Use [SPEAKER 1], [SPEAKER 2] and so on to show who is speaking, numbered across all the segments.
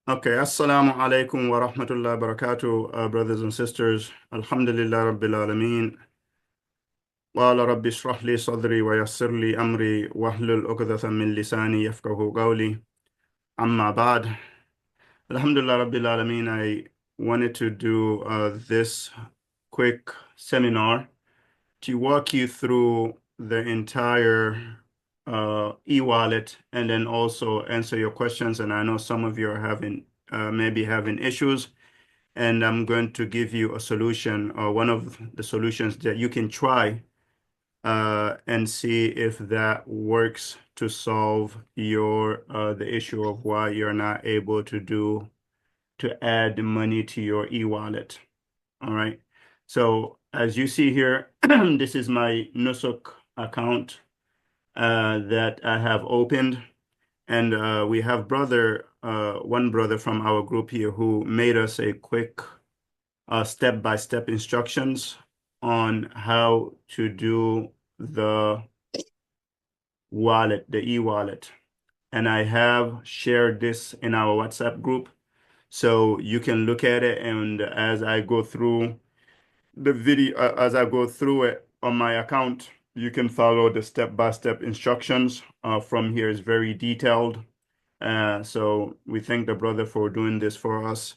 [SPEAKER 1] Okay, Assalamu alaikum wa rahmatullahi wa barakatuh, brothers and sisters. Alhamdulillah Rabbil Alameen. Qala Rabbi shrah li sadri wa yassir li amri wahlul uqdatan min lisani yafqahu qawli. Amma ba'd. Alhamdulillah Rabbil Alameen. I wanted to do this quick seminar to walk you through the entire e-wallet and then also answer your questions. And I know some of you are maybe having issues. And I'm going to give you a solution or one of the solutions that you can try and see if that works to solve the issue of why you're not able to add money to your e-wallet. All right. So as you see here, this is my Nusuk account that I have opened. And we have one brother from our group here who made us a quick step-by-step instructions on how to do the wallet, the e-wallet. And I have shared this in our WhatsApp group. So you can look at it, and as I go through the video, as I go through it on my account, you can follow the step-by-step instructions. From here is very detailed. So we thank the brother for doing this for us.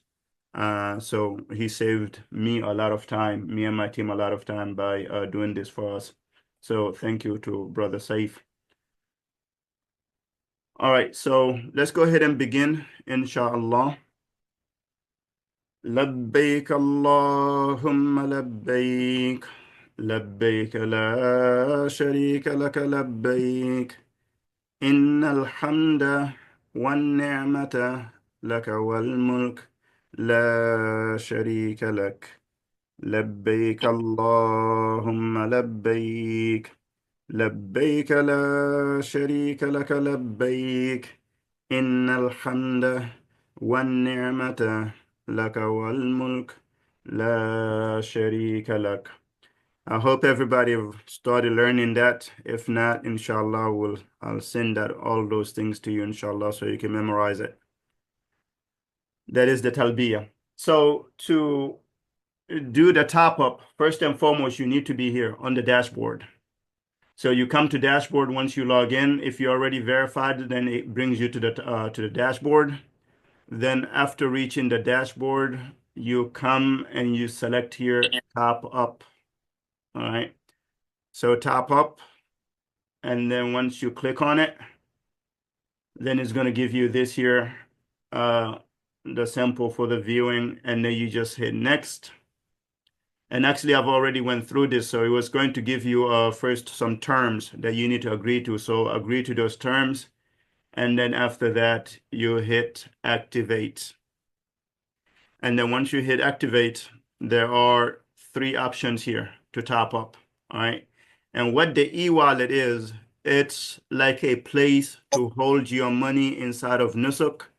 [SPEAKER 1] So he saved me a lot of time, me and my team a lot of time by doing this for us. So thank you to Brother Saif. All right, so let's go ahead and begin, inshallah. لبيك اللهم لبيك لبيك لا شريك لك لبيك إن الحمد والنعمة لك والملك لا شريك لك لبيك اللهم لبيك لبيك لا شريك لك لبيك إن الحمد والنعمة لك والملك لا شريك لك. I hope everybody have started learning that. If not, inshallah, I'll send all those things to you, inshallah, so you can memorize it. That is the talbiyah. So to do the top up, first and foremost, you need to be here on the dashboard. So you come to dashboard once you log in. If you're already verified, then it brings you to the dashboard. Then after reaching the dashboard, you come and you select here top up. All right. So top up, and then once you click on it, then it's going to give you this here, the sample for the viewing, and then you just hit next. And actually, I've already went through this, so it was going to give you first some terms that you need to agree to. So agree to those terms, and then after that, you hit activate. And then once you hit activate, there are three options here to top up. All right. And what the e-wallet is, it's like a place to hold your money inside of Nusuk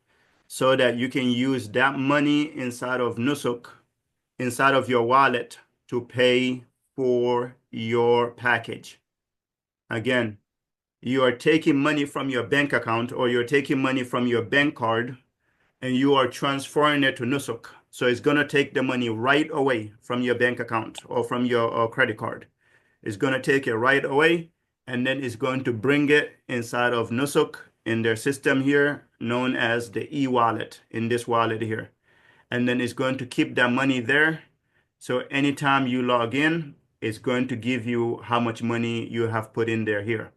[SPEAKER 1] so that you can use that money inside of Nusuk, inside of your wallet, to pay for your package. Again, you are taking money from your bank account or you're taking money from your bank card and you are transferring it to Nusuk. So it's going to take the money right away from your bank account or from your credit card. It's going to take it right away, and then it's going to bring it inside of Nusuk in their system here, known as the e-wallet, in this wallet here. And then it's going to keep that money there. So anytime you log in, it's going to give you how much money you have put in there here.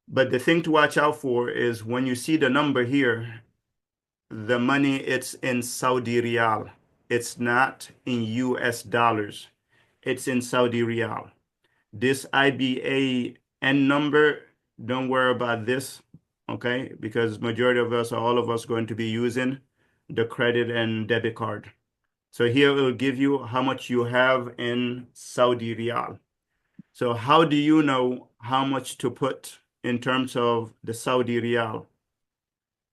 [SPEAKER 1] But the thing to watch out for is when you see the number here, the money, it's in Saudi Riyal. It's not in US dollars. It's in Saudi Riyal. This IBAN number, don't worry about this, okay? Because majority of us, or all of us, going to be using the credit and debit card. So here it will give you how much you have in Saudi Riyal. So how do you know how much to put in terms of the Saudi Riyal?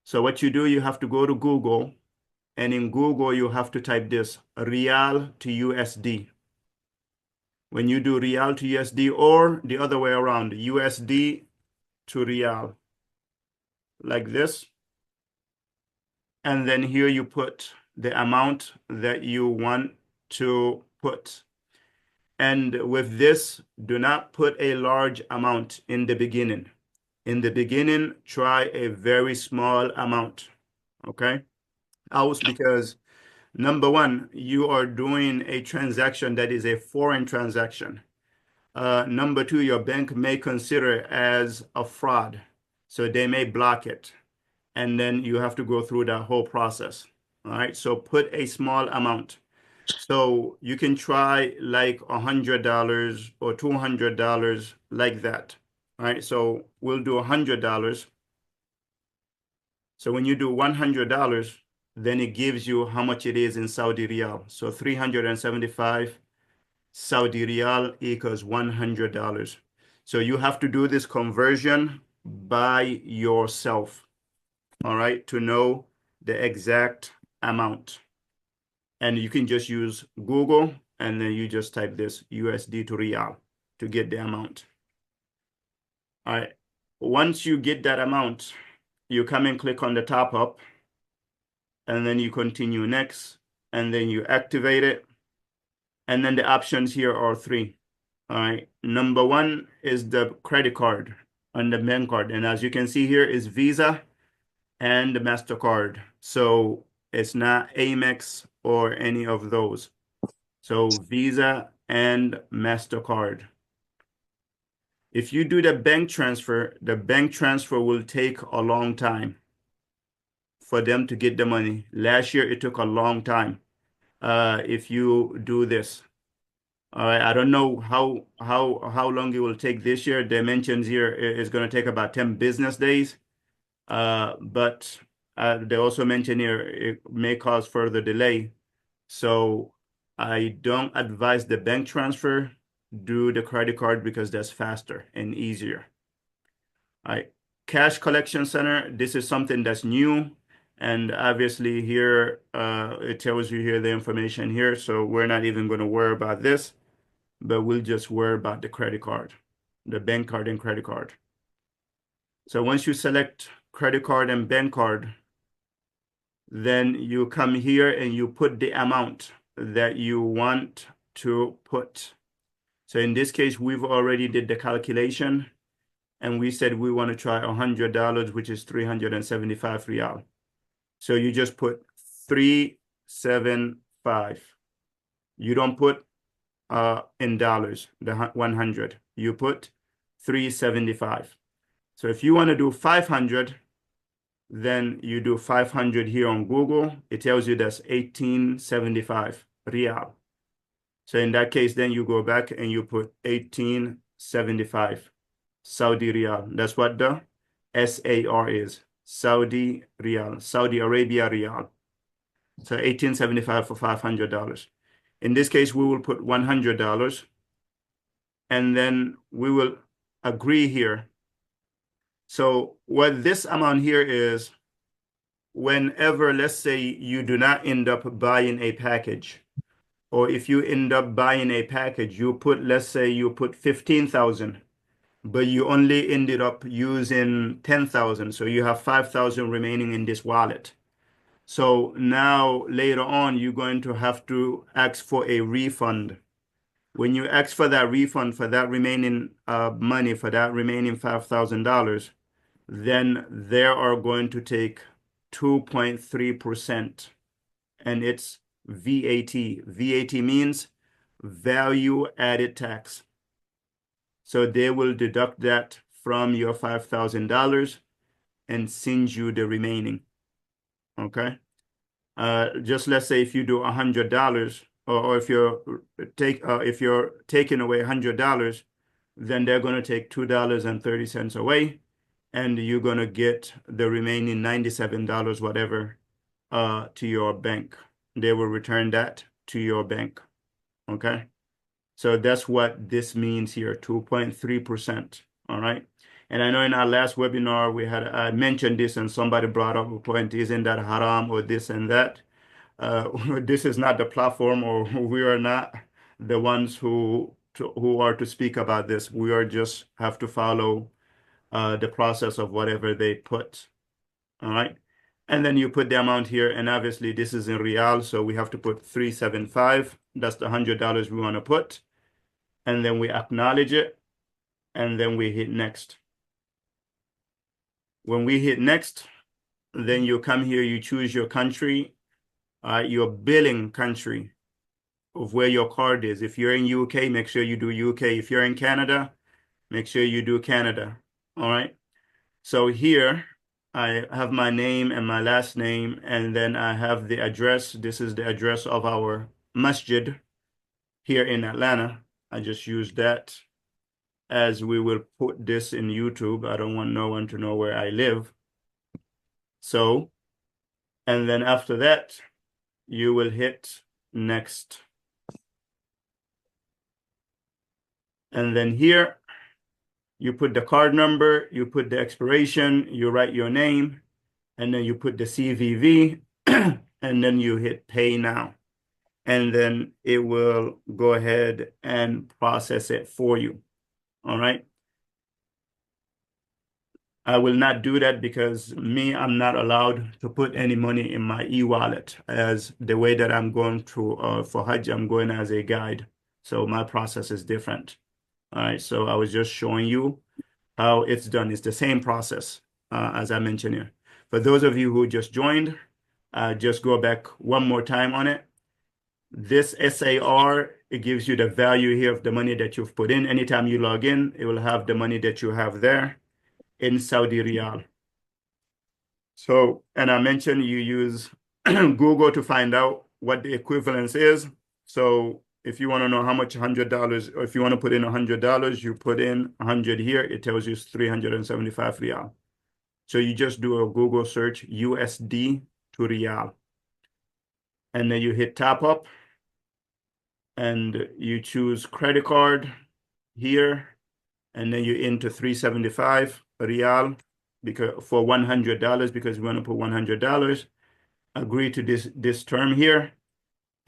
[SPEAKER 1] So what you do, you have to go to Google, and in Google, you have to type this, Riyal to USD. When you do Riyal to USD, or the other way around, USD to Riyal, like this. And then here you put the amount that you want to put. And with this, do not put a large amount in the beginning. In the beginning, try a very small amount. Okay? Also, because number one, you are doing a transaction that is a foreign transaction. Number two, your bank may consider it as a fraud. So they may block it. And then you have to go through that whole process. All right. So put a small amount. So you can try like $100 or $200 like that. All right. So we'll do $100. So when you do $100, then it gives you how much it is in Saudi riyal. So 375 Saudi riyal equals $100. So you have to do this conversion by yourself, all right, to know the exact amount. And you can just use Google and then you just type this USD to riyal to get the amount. All right. Once you get that amount, you come and click on the top up and then you continue next and then you activate it. And then the options here are three. All right. Number one is the credit card on the bank card. And as you can see here is Visa and the MasterCard. So it's not Amex or any of those. So Visa and MasterCard. If you do the bank transfer will take a long time for them to get the money. Last year, it took a long time if you do this. All right, I don't know how long it will take this year. They mentioned here it's going to take about 10 business days. But they also mention here it may cause further delay. So I don't advise the bank transfer. Do the credit card because that's faster and easier. All right. Cash collection center. This is something that's new. And obviously here, it tells you here the information here. So we're not even going to worry about this, but we'll just worry about the credit card, the bank card and credit card. So once you select credit card and bank card, then you come here and you put the amount that you want to put. So in this case, we've already did the calculation and we said we want to try $100, which is 375 riyal. So you just put 375. You don't put in dollars, the 100. You put 375. So if you want to do 500, then you do 500 here on Google. It tells you that's 1875 riyal. So in that case, then you go back and you put 1875 Saudi riyal. That's what the SAR is. Saudi riyal, Saudi Arabia riyal. So 1875 for $500. In this case, we will put $100 and then we will agree here. So what this amount here is, whenever, let's say you do not end up buying a package, or if you end up buying a package, you put, let's say you put 15,000, but you only ended up using 10,000. So you have 5,000 remaining in this wallet. So now later on, you're going to have to ask for a refund. When you ask for that refund for that remaining money, for that remaining $5,000, then they are going to take 2.3%, and it's VAT. VAT means value added tax. So they will deduct that from your $5,000 and send you the remaining. Okay. Just let's say if you do $100, or if you're taking away $100, then they're going to take $2.30 away, and you're going to get the remaining $97 whatever to your bank. They will return that to your bank. Okay. So that's what this means here, 2.3%. All right. And I know in our last webinar, I mentioned this and somebody brought up a point, isn't that haram or this and that? This is not the platform, or we are not the ones who are to speak about this. We are just have to follow the process of whatever they put. All right. And then you put the amount here, and obviously this is in real, so we have to put 375. That's the $100 we want to put. And then we acknowledge it, and then we hit next. When we hit next, then you come here, you choose your country, your billing country of where your card is. If you're in UK, make sure you do UK. If you're in Canada, make sure you do Canada. All right. So here I have my name and my last name, and then I have the address. This is the address of our masjid here in Atlanta. I just used that as we will put this in YouTube. I don't want no one to know where I live. So, and then after that, you will hit next. And then here, you put the card number, you put the expiration, you write your name, and then you put the CVV, and then you hit pay now. And then it will go ahead and process it for you. All right. I will not do that because I'm not allowed to put any money in my eWallet, as the way that I'm going to for Hajj, I'm going as a guide. So my process is different. All right. So I was just showing you how it's done. It's the same process as I mentioned here. For those of you who just joined, just go back one more time on it. This SAR, it gives you the value here of the money that you've put in. Anytime you log in, it will have the money that you have there in Saudi Riyal. So, and I mentioned you use Google to find out what the equivalence is. So if you want to know how much $100, or if you want to put in $100, you put in 100 here, it tells you it's 375 Riyal. So you just do a Google search USD to Riyal. And then you hit top up and you choose credit card here. And then you enter 375 Riyal because for $100 because we want to put $100. Agree to this term here,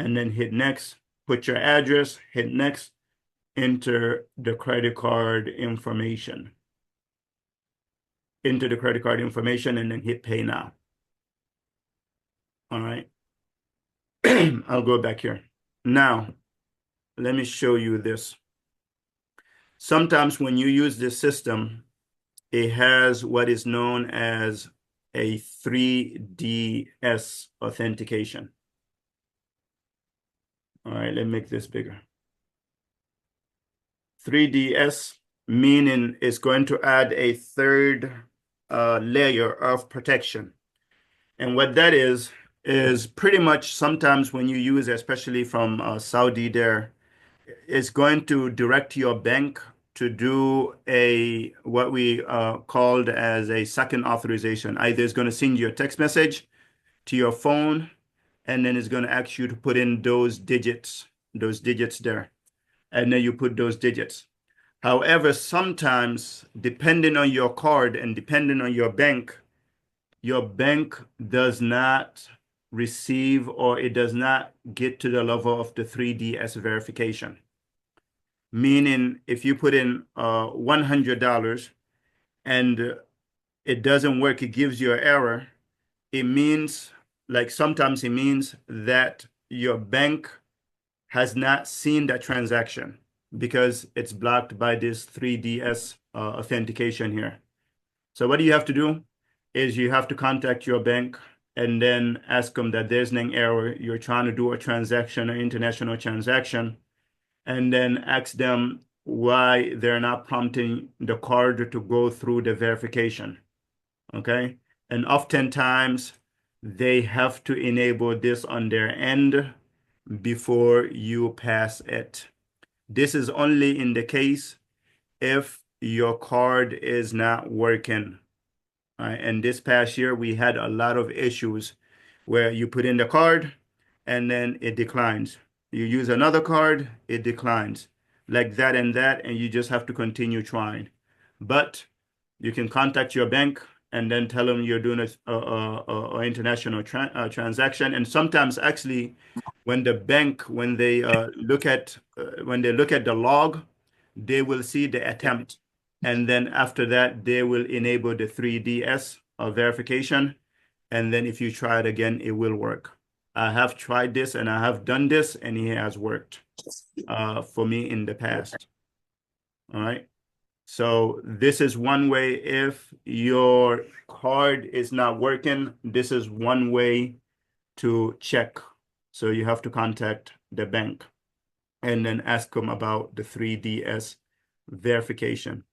[SPEAKER 1] and then hit next. Put your address, hit next, enter the credit card information. Enter the credit card information, and then hit pay now. All right. I'll go back here. Now, let me show you this. Sometimes when you use this system, it has what is known as a 3DS authentication. All right, let me make this bigger. 3DS, meaning it's going to add a third layer of protection. And what that is pretty much sometimes when you use, especially from Saudi there, it's going to direct your bank to do what we called as a second authorization. Either it's going to send you a text message to your phone, and then it's going to ask you to put in those digits there. And then you put those digits. However, sometimes, depending on your card and depending on your bank does not receive, or it does not get to the level of the 3DS verification. Meaning, if you put in $100 and it doesn't work, it gives you an error, it means, like sometimes it means that your bank has not seen that transaction because it's blocked by this 3DS authentication here. So what you have to do is you have to contact your bank and then ask them that there's an error. You're trying to do a transaction, an international transaction, and then ask them why they're not prompting the card to go through the verification. Okay. And oftentimes they have to enable this on their end before you pass it. This is only in the case if your card is not working. All right. And this past year, we had a lot of issues where you put in the card and then it declines. You use another card, it declines. Like that, and you just have to continue trying. But you can contact your bank and then tell them you're doing a international transaction. And sometimes, actually, when the bank, when they look at the log, they will see the attempt, and then after that, they will enable the 3DS verification, And then if you try it again, it will work. I have tried this and I have done this, and it has worked for me in the past. All right. So this is one way. If your card is not working, this is one way to check. So you have to contact the bank and then ask them about the 3DS verification.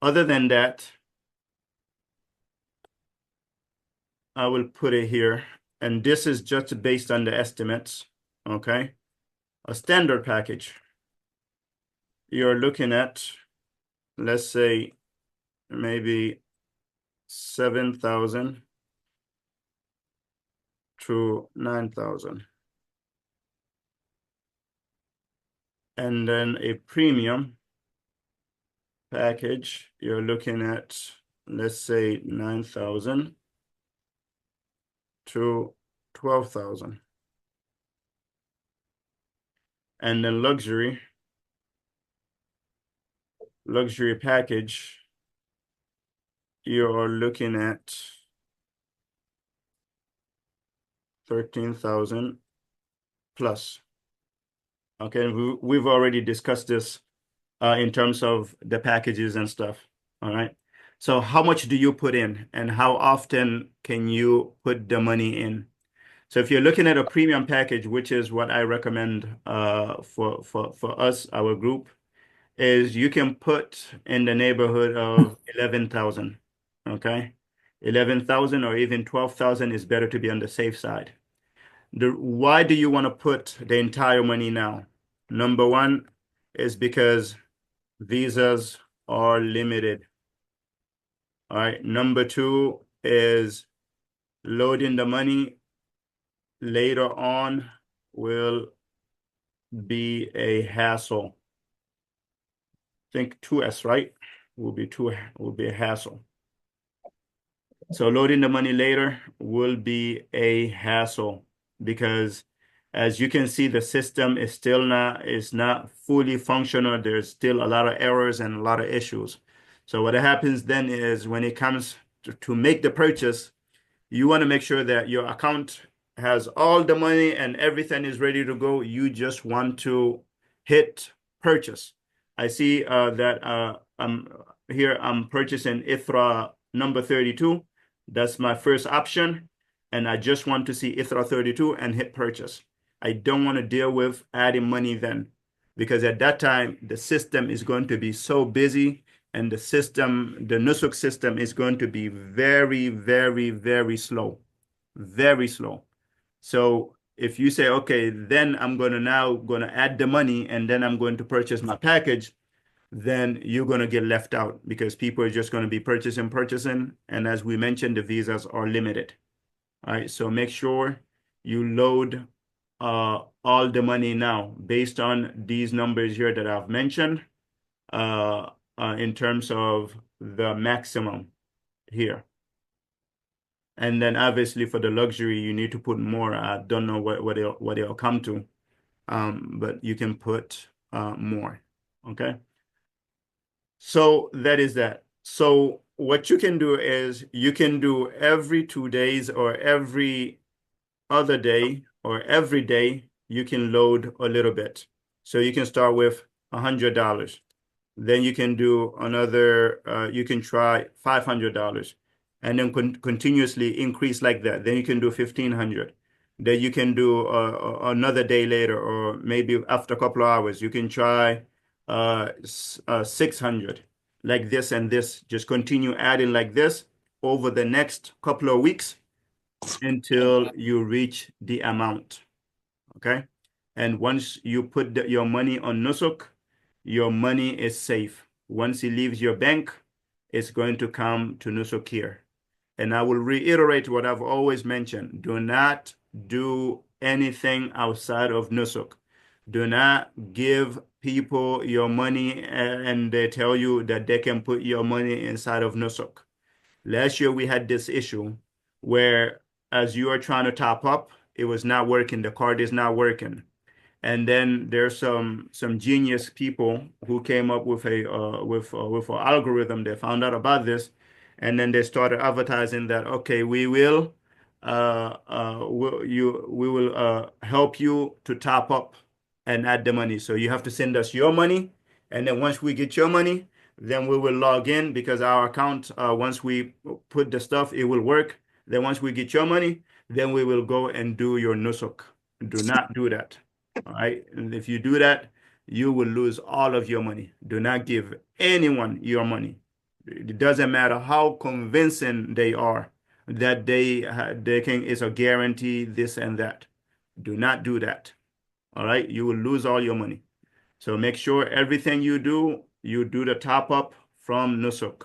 [SPEAKER 1] Other than that, I will put it here. And this is just based on the estimates. Okay. A standard package, you're looking at, let's say, maybe 7,000 to 9,000. And then a premium package, you're looking at, let's say, 9,000 to 12,000. And then luxury package, you're looking at 13,000 plus. Okay, we've already discussed this in terms of the packages and stuff. All right. So how much do you put in, and how often can you put the money in? So if you're looking at a premium package, which is what I recommend for us, our group, is you can put in the neighborhood of 11,000. Okay. 11,000 or even 12,000 is better to be on the safe side. Why do you want to put the entire money now? Number one is because visas are limited. All right. Number two is loading the money later on will be a hassle. Think 2S, right? Will be a hassle. So loading the money later will be a hassle because, as you can see, the system is not fully functional. There's still a lot of errors and a lot of issues. So what happens then is when it comes to make the purchase, you want to make sure that your account has all the money and everything is ready to go. You just want to hit purchase. I see that I'm purchasing ITHRA number 32. That's my first option. And I just want to see ITHRA 32 and hit purchase. I don't want to deal with adding money then, because at that time, the system is going to be so busy, and the Nusuk system is going to be very, very, very slow, very slow. So if you say, okay, then I'm going to add the money and then I'm going to purchase my package, then you're going to get left out because people are just going to be purchasing. And as we mentioned, the visas are limited. All right. So make sure you load all the money now based on these numbers here that I've mentioned in terms of the maximum here. And then obviously for the luxury, you need to put more. I don't know what it'll come to, but you can put more. Okay. So that is that. So what you can do is you can do every 2 days or every other day or every day, you can load a little bit. So you can start with $100. Then you can do another, you can try $500 and then continuously increase like that. Then you can do 1,500. Then you can do another day later, or maybe after a couple of hours, you can try 600, like this and this. Just continue adding like this over the next couple of weeks until you reach the amount. Okay. And once you put your money on Nusuk, your money is safe. Once it leaves your bank, it's going to come to Nusuk here. And I will reiterate what I've always mentioned. Do not do anything outside of Nusuk. Do not give people your money and they tell you that they can put your money inside of Nusuk. Last year, we had this issue where as you are trying to top up, it was not working. The card is not working. And then there's some genius people who came up with with an algorithm. They found out about this, and then they started advertising that, okay, we will we will help you to top up and add the money. So you have to send us your money, and then once we get your money, then we will log in because our account, once we put the stuff, it will work. Then once we get your money, then we will go and do your nusuk. Do not do that. All right. And if you do that, you will lose all of your money. Do not give anyone your money. It doesn't matter how convincing they are that they can is a guarantee this and that. Do not do that. All right. You will lose all your money. So make sure everything you do the top up from Nusuk.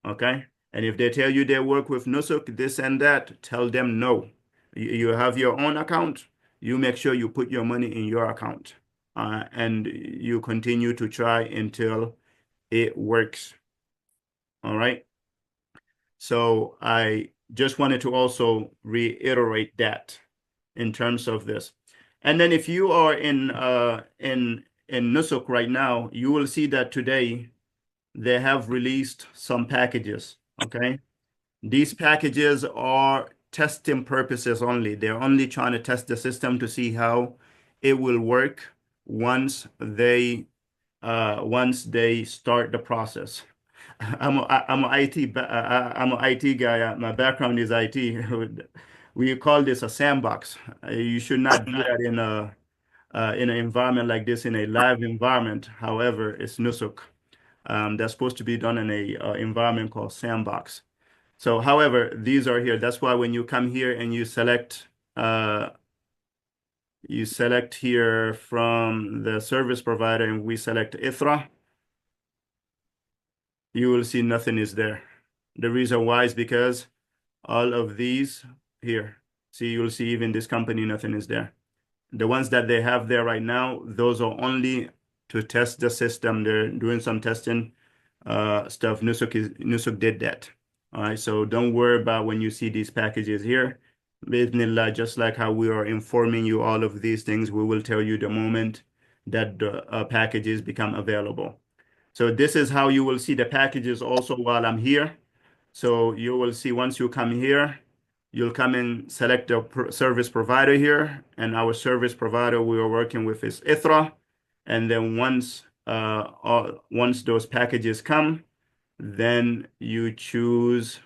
[SPEAKER 1] Okay? And if they tell you they work with Nusuk, this and that, tell them no. You have your own account. You make sure you put your money in your account. And you continue to try until it works. All right? So I just wanted to also reiterate that in terms of this. And then if you are in Nusuk right now, you will see that today they have released some packages. Okay. These packages are testing purposes only. They're only trying to test the system to see how it will work once they start the process. I'm an I'm an IT guy. My background is IT. We call this a sandbox. You should not do that in an environment like this, in a live environment. However, it's Nusuk. That's supposed to be done in a environment called sandbox. So, however, these are here. That's why when you come here and you select here from the service provider, and we select ITHRA, you will see nothing is there. The reason why is because all of these here, see, you'll see even this company, nothing is there. The ones that they have there right now, those are only to test the system. They're doing some testing stuff. Nusuk did that. All right, so don't worry about when you see these packages here. Bismillah, just like how we are informing you all of these things, we will tell you the moment that the packages become available. So this is how you will see the packages also while I'm here. So you will see once you come here, you'll come and select the service provider here. And our service provider we are working with is ITHRA. And then once those packages come, then you choose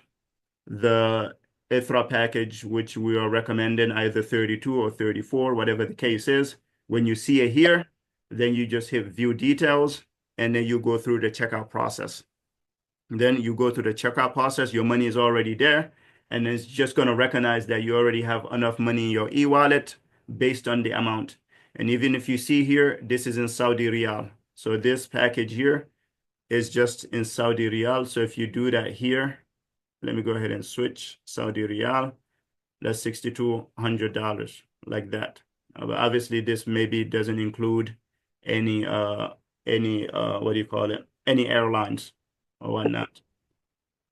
[SPEAKER 1] the ITHRA package, which we are recommending either 32 or 34, whatever the case is. When you see it here, then you just hit view details, and then you go through the checkout process. Then you go through the checkout process, your money is already there, and it's just going to recognize that you already have enough money in your e-wallet based on the amount. And even if you see here, this is in Saudi Riyal. So this package here is just in Saudi Riyal. So if you do that here, let me go ahead and switch Saudi Riyal. That's $6,200, like that. But obviously this maybe doesn't include any what do you call it? Any airlines or whatnot.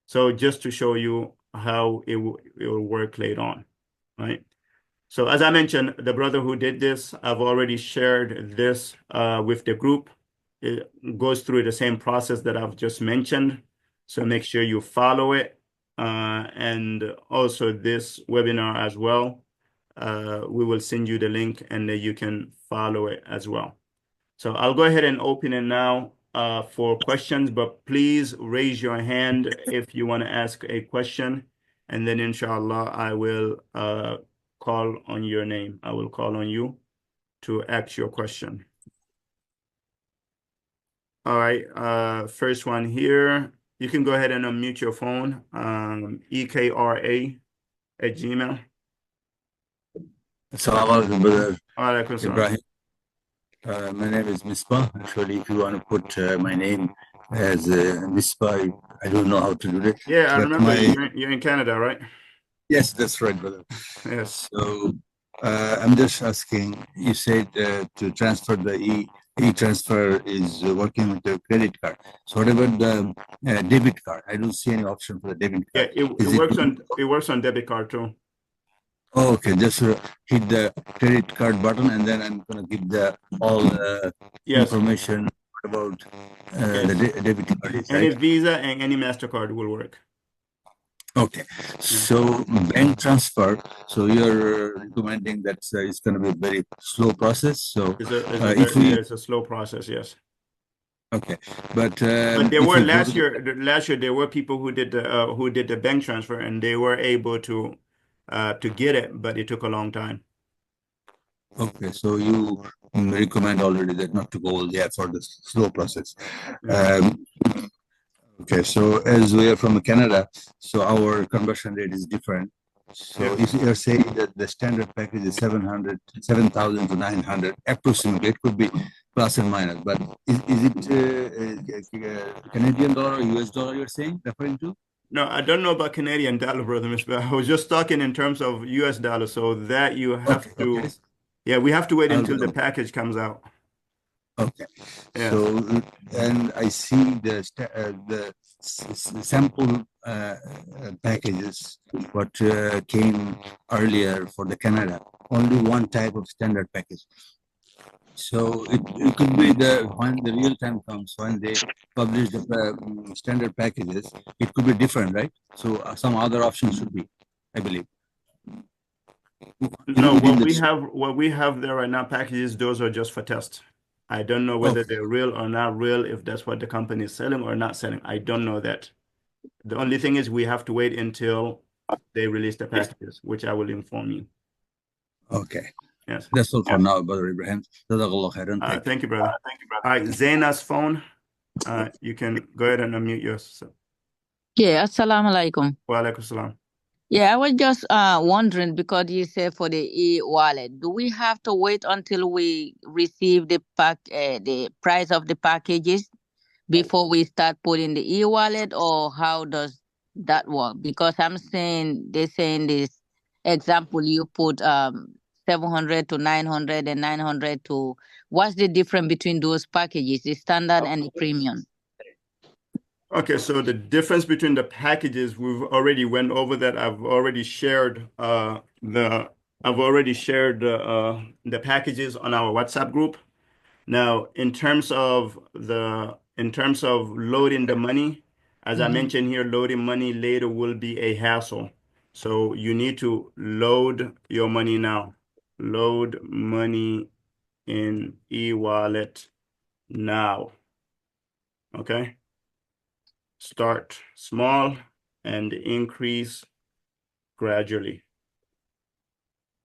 [SPEAKER 1] So just to show you how it will work later on, right? So as I mentioned, the brother who did this, I've already shared this with the group. It goes through the same process that I've just mentioned. So make sure you follow it. And also this webinar as well. We will send you the link and then you can follow it as well. So I'll go ahead and open it now for questions, but please raise your hand if you want to ask a question. And then inshallah, I will call on your name. I will call on you to ask your question. All right, first one here. You can go ahead and unmute your phone, EKRA@gmail.
[SPEAKER 2] Assalamu alaikum, brother
[SPEAKER 1] Alaikum salam.
[SPEAKER 2] Ibrahim. My name is Misbah. Actually, if you want to put my name as Misbah, I don't know how to do that.
[SPEAKER 1] Yeah, I
[SPEAKER 2] But
[SPEAKER 1] remember you're in Canada, right?
[SPEAKER 2] yes, that's right, brother.
[SPEAKER 1] Yes.
[SPEAKER 2] So I'm just asking. You said to transfer the e-transfer is working with the credit card. So what about the debit card? I don't see any option for the debit
[SPEAKER 1] Yeah,
[SPEAKER 2] card.
[SPEAKER 1] it works on debit card too.
[SPEAKER 2] Oh, okay, just hit the credit card button, and then I'm gonna give all the
[SPEAKER 1] Yes.
[SPEAKER 2] information about
[SPEAKER 1] Yes.
[SPEAKER 2] the debit card is
[SPEAKER 1] Any
[SPEAKER 2] right.
[SPEAKER 1] Visa and any MasterCard will work.
[SPEAKER 2] Okay.
[SPEAKER 1] Yeah.
[SPEAKER 2] So bank transfer. So you're recommending that it's going to be a very slow process. So if we
[SPEAKER 1] It's a slow process, yes.
[SPEAKER 2] okay, but
[SPEAKER 1] But there
[SPEAKER 2] if
[SPEAKER 1] were
[SPEAKER 2] we go to the
[SPEAKER 1] last year there were people who did the bank transfer and they were able to get it, but it took a long time.
[SPEAKER 2] okay, so you recommend already that not to go there for the slow process.
[SPEAKER 1] Yeah.
[SPEAKER 2] Um, okay, so as we are from Canada, so our conversion rate is different. So
[SPEAKER 1] Yes.
[SPEAKER 2] if you're saying that the standard package is 700, 7,000 to 900, approximately, it could be plus and minus, but is it Canadian dollar or US dollar you're saying, referring to?
[SPEAKER 1] No, I don't know about Canadian dollar, brother, Miss. But I was just talking in terms of US dollar, so that you
[SPEAKER 2] Okay,
[SPEAKER 1] have
[SPEAKER 2] okay.
[SPEAKER 1] to, yeah, we have to wait
[SPEAKER 2] I'll
[SPEAKER 1] until the
[SPEAKER 2] go.
[SPEAKER 1] package comes out.
[SPEAKER 2] Okay.
[SPEAKER 1] Yes.
[SPEAKER 2] So, and I see the sample packages what came earlier for the Canada. Only one type of standard package. So it could be the when the real time comes when they publish the standard packages, it could be different, right? So some other options should be, I believe,
[SPEAKER 1] No,
[SPEAKER 2] within the.
[SPEAKER 1] what we have there right now, packages, those are just for test. I don't know whether
[SPEAKER 2] Okay.
[SPEAKER 1] they're real or not real, if that's what the company is selling or not selling. I don't know that. The only thing is we have to wait until they release the packages, which I will inform you.
[SPEAKER 2] Okay.
[SPEAKER 1] Yes.
[SPEAKER 2] That's all for now, Brother Ibrahim. Jazakallah khairan. Thank you.
[SPEAKER 1] Thank you, brother. All right, Zaina's phone. You can go ahead and unmute yourself.
[SPEAKER 3] Yeah, assalamu alaikum.
[SPEAKER 1] Wa alaikum salam.
[SPEAKER 3] Yeah, I was just wondering because you say for the e-wallet, do we have to wait until we receive the price of the packages before we start putting the e-wallet, or how does that work? Because I'm saying they're saying this example you put 700 to 900 and 900 to what's the difference between those packages, the standard and the premium?
[SPEAKER 1] Okay, so the difference between the packages, we've already went over that. I've already shared the packages on our WhatsApp group. Now, in terms of loading the money, as I
[SPEAKER 3] Mm-hmm.
[SPEAKER 1] mentioned here, loading money later will be a hassle. So you need to load your money now. Load money in eWallet now. Okay? Start small and increase gradually.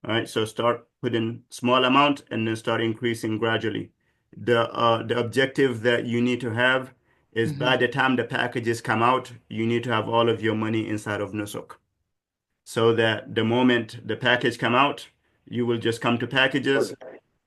[SPEAKER 1] All right, so start putting small amount and then start increasing gradually. The objective that you need to have is by
[SPEAKER 3] Mm-hmm.
[SPEAKER 1] the time the packages come out, you need to have all of your money inside of Nusuk. So that the moment the package come out, you will just come to packages,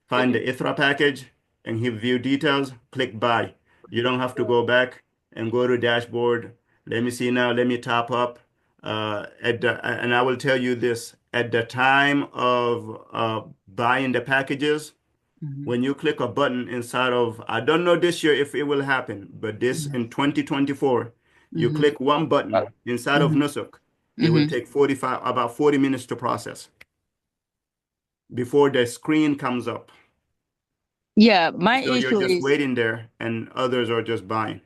[SPEAKER 1] find the ITHRA package, and hit view details, click buy. You don't have to go back and go to dashboard. Let me see now, let me top up. And I will tell you this, at the time of buying the packages,
[SPEAKER 3] Mm-hmm.
[SPEAKER 1] when you click a button inside of, I don't know this year if it will happen, but this in 2024, you
[SPEAKER 3] Mm-hmm.
[SPEAKER 1] click one button inside of
[SPEAKER 3] Mm-hmm.
[SPEAKER 1] Nusuk, it will
[SPEAKER 3] Mm-hmm.
[SPEAKER 1] take about 40 minutes to process before the screen comes up.
[SPEAKER 3] Yeah, my
[SPEAKER 1] So you're
[SPEAKER 3] issue
[SPEAKER 1] just
[SPEAKER 3] is
[SPEAKER 1] waiting there and others are just buying.